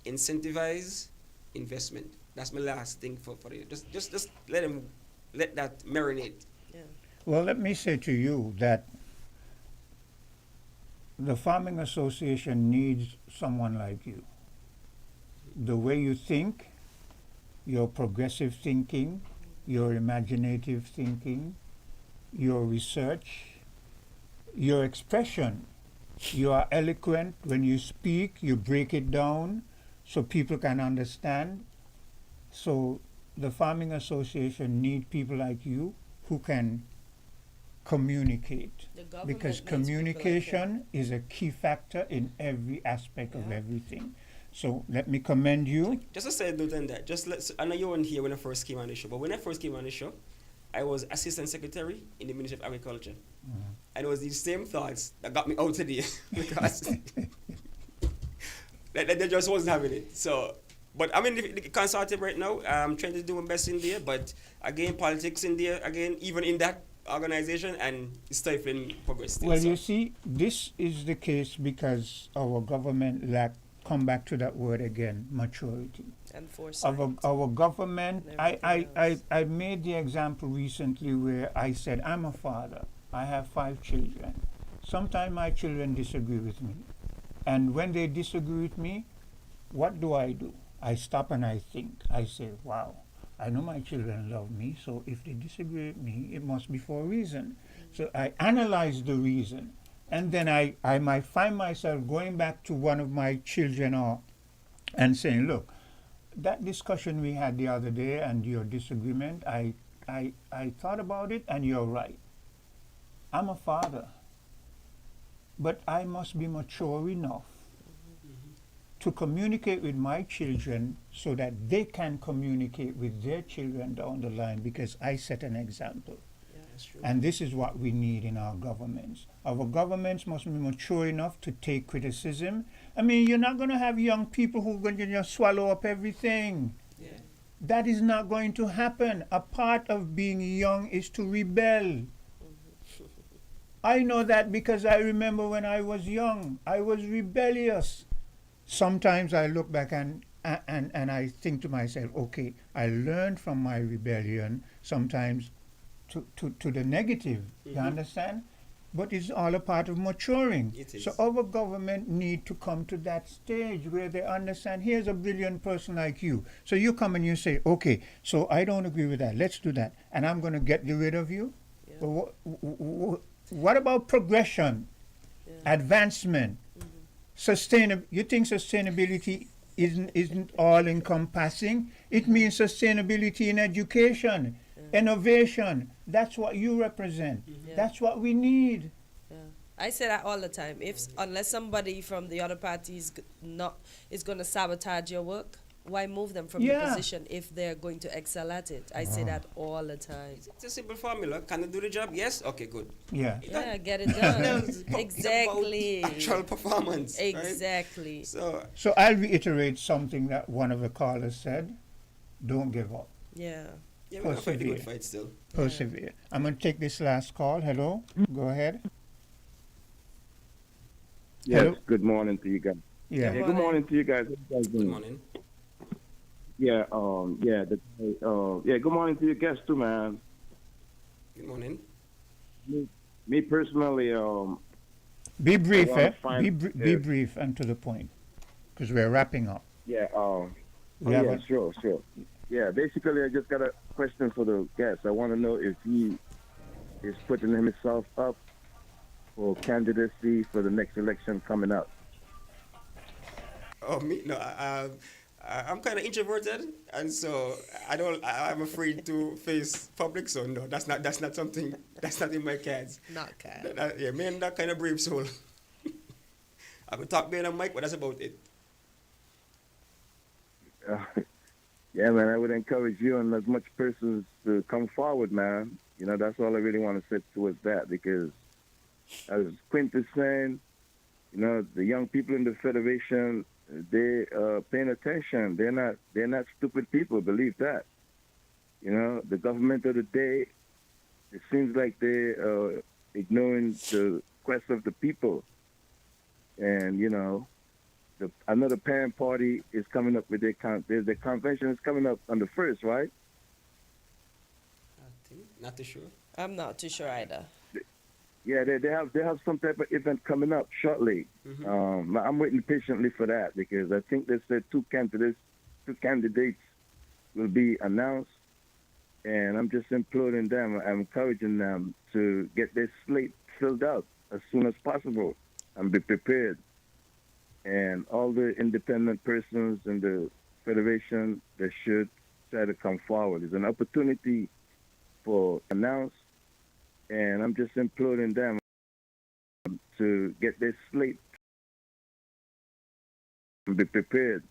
Incentivize investment. That's my last thing for you. Just let that marinate. Yeah. Well, let me say to you that the Farming Association needs someone like you. The way you think, your progressive thinking, your imaginative thinking, your research, your expression. You are eloquent when you speak, you break it down so people can understand. So the Farming Association needs people like you who can communicate. The government Because needs people like communication is a key factor in every aspect of everything. So let me commend you. Just to say a note on that, I know you weren't here when I first came on the show, but when I first came on the show, I was assistant secretary in the Ministry of Agriculture. And it was these same thoughts that got me out today because they just wasn't having it. So, but I'm in the consortium right now. I'm trying to do my best in there, but again, politics in there, again, even in that organization, and stifling progress still. Well, so. you see, this is the case because our government lack, come back to that word again, maturity. And foresight. Our government, I made the example recently where I said, I'm a father. I have 5 children. Sometimes my children disagree with me. And when they disagree with me, what do? I stop and I think. I say, wow, I know my children love me, so if they disagree with me, it must be for a reason. So I analyze the reason. And then I might find myself going back to one of my children and saying, look, that discussion we had the other day and your disagreement, I thought about it and you're right. I'm a father. But I must be mature enough to communicate with my children so that they can communicate with their children down the line because I set an example. And this is what we need in our governments. Our governments must be mature enough to take criticism. I mean, you're not going to have young people who are going to just swallow up everything. Yeah. That is not going to happen. A part of being young is to rebel. I know that because I remember when I was young, I was rebellious. Sometimes I look back and I think to myself, okay, I learned from my rebellion sometimes to the negative, you understand? But it's all a part of maturing. It is. So our government need to come to that stage where they understand, here's a brilliant person like you. So you come and you say, okay, so I don't agree with that, let's do that. And I'm going to get rid of you? Yeah. Well, what about progression, advancement, you think sustainability isn't all encompassing? It means sustainability in education, innovation. That's what you represent. That's what we need. I say that all the time. Unless somebody from the other party is going to sabotage your work, why move them from the position if they're going to excel at it? I say that all the time. It's a simple formula. Can I do the job? Yes? Okay, good. Yeah. Yeah, get it done. Exactly. Actual performance. Exactly. Right? So I'll reiterate something that one of the callers said. Don't give up. Yeah. Yeah, we're fighting a good fight still. Persevere. I'm going to take this last call. Hello? Go ahead. Yes, hello? Good morning to you guys. Yeah. Good morning to you guys. Good morning. Yeah, good morning to your guests too, man. Good morning. Me personally, be brief, be brief and to the point, because we're wrapping up. Yeah, sure. Yeah, basically, I just got a question for the guest. I want to know if he is putting himself up for candidacy for the next election coming up. Oh, me? No, I'm kind of introverted, and so I'm afraid to face public. So no, that's not something. That's not in my cards. Not cards. Me and that kind of brave soul. I could talk behind a mic, but that's about it. Yeah, man, I would encourage you and as much persons to come forward, man. You know, that's all I really want to say towards that, because as Quint is saying, you know, the young people in the Federation, they paying attention. They're not stupid people, believe that. You know, the government of the day, it seems like they're ignoring the request of the people. And, you know, another parent party is coming up with the convention is coming up on the 1st, right? Not too sure. I'm not too sure either. Yeah, they have some type of event coming up shortly. Mm-hmm. I'm waiting patiently for that, because I think they said two candidates will be announced, and I'm just imploring them, I'm encouraging them to get their slate filled out as soon as possible and be prepared. And all the independent persons in the Federation, they should try to come forward. It's an opportunity for announce And I'm just imploring them to get their slate and be prepared.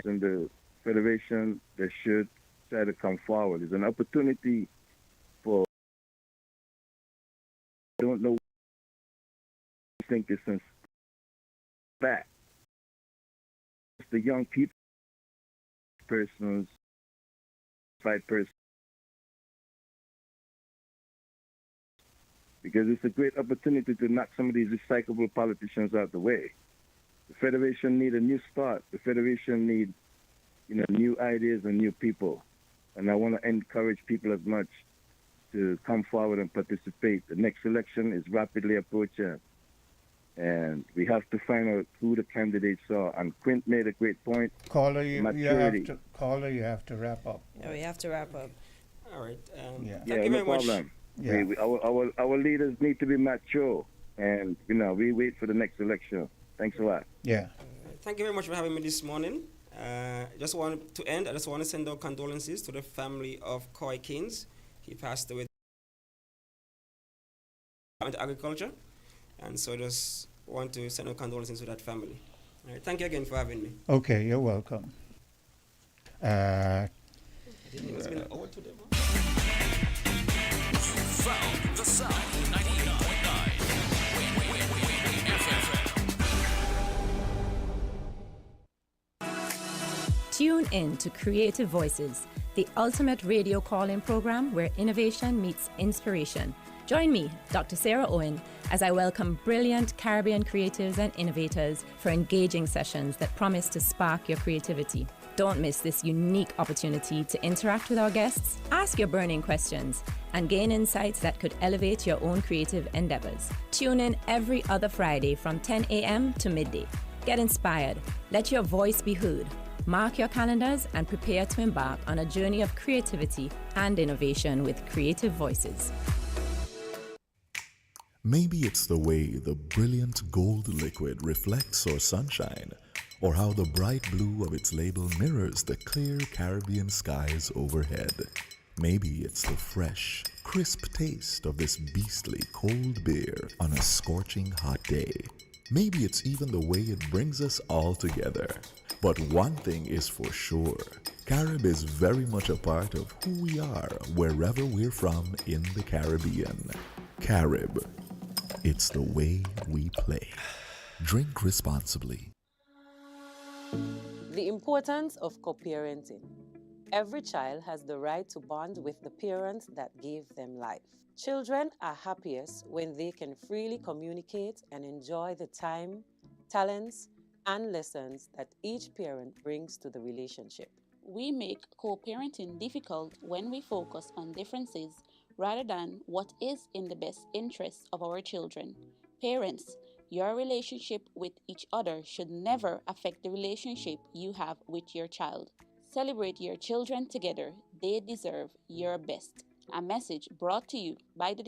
And the Federation, they should try to come forward. It's an opportunity for, I don't know, I think it's in back. It's the young people, persons, fight persons. Because it's a great opportunity to knock some of these recyclable politicians out the way. The Federation need a new start. The Federation need, new ideas and new people. And I want to encourage people as much to come forward and participate. The next election is rapidly approaching. And we have to find out who the candidates are. And Quint made a great point. Caller, you have maturity. you have to wrap up. Yeah, we have to wrap up. All right. Yeah. Thank you very much. Problem. Yeah. Our leaders need to be mature. And, we wait for the next election. Thanks a lot. Yeah. Thank you very much for having me this morning. I just want to send our condolences to the family of Coy Keynes. He passed away into agriculture. And so I just want to send our condolences to that family. All right. Thank you again for having me. Okay, you're welcome. I didn't know it's been an hour today. Found the sound 98.9 FM. Tune in to Creative Voices, the ultimate radio call-in program where innovation meets inspiration. Join me, Dr. Sarah Owen, as I welcome brilliant Caribbean creatives and innovators for engaging sessions that promise to spark your creativity. Don't miss this unique opportunity to interact with our guests, ask your burning questions, and gain insights that could elevate your own creative endeavors. Tune in every other Friday from 10 a.m. to midday. Get inspired. Let your voice be heard. Mark your calendars and prepare to embark on a journey of creativity and innovation with Creative Voices. Maybe it's the way the brilliant gold liquid reflects our sunshine, or how the bright blue of its label mirrors the clear Caribbean skies overhead. Maybe it's the fresh, crisp taste of this beastly cold beer on a scorching hot day. Maybe it's even the way it brings us all together. But one thing is for sure, Carib is very much a part of who we are wherever we're from in the Caribbean. Carib. It's the way we play. Drink responsibly. The importance of co-parenting. Every child has the right to bond with the parents that gave them life. Children are happiest when they can freely communicate and enjoy the time, talents, and lessons that each parent brings to the relationship. We make co-parenting difficult when we focus on differences rather than what is in the best interests of our children. Parents, your relationship with each other should never affect the relationship you have with your child. Celebrate your children together. They deserve your best. A message brought to you by the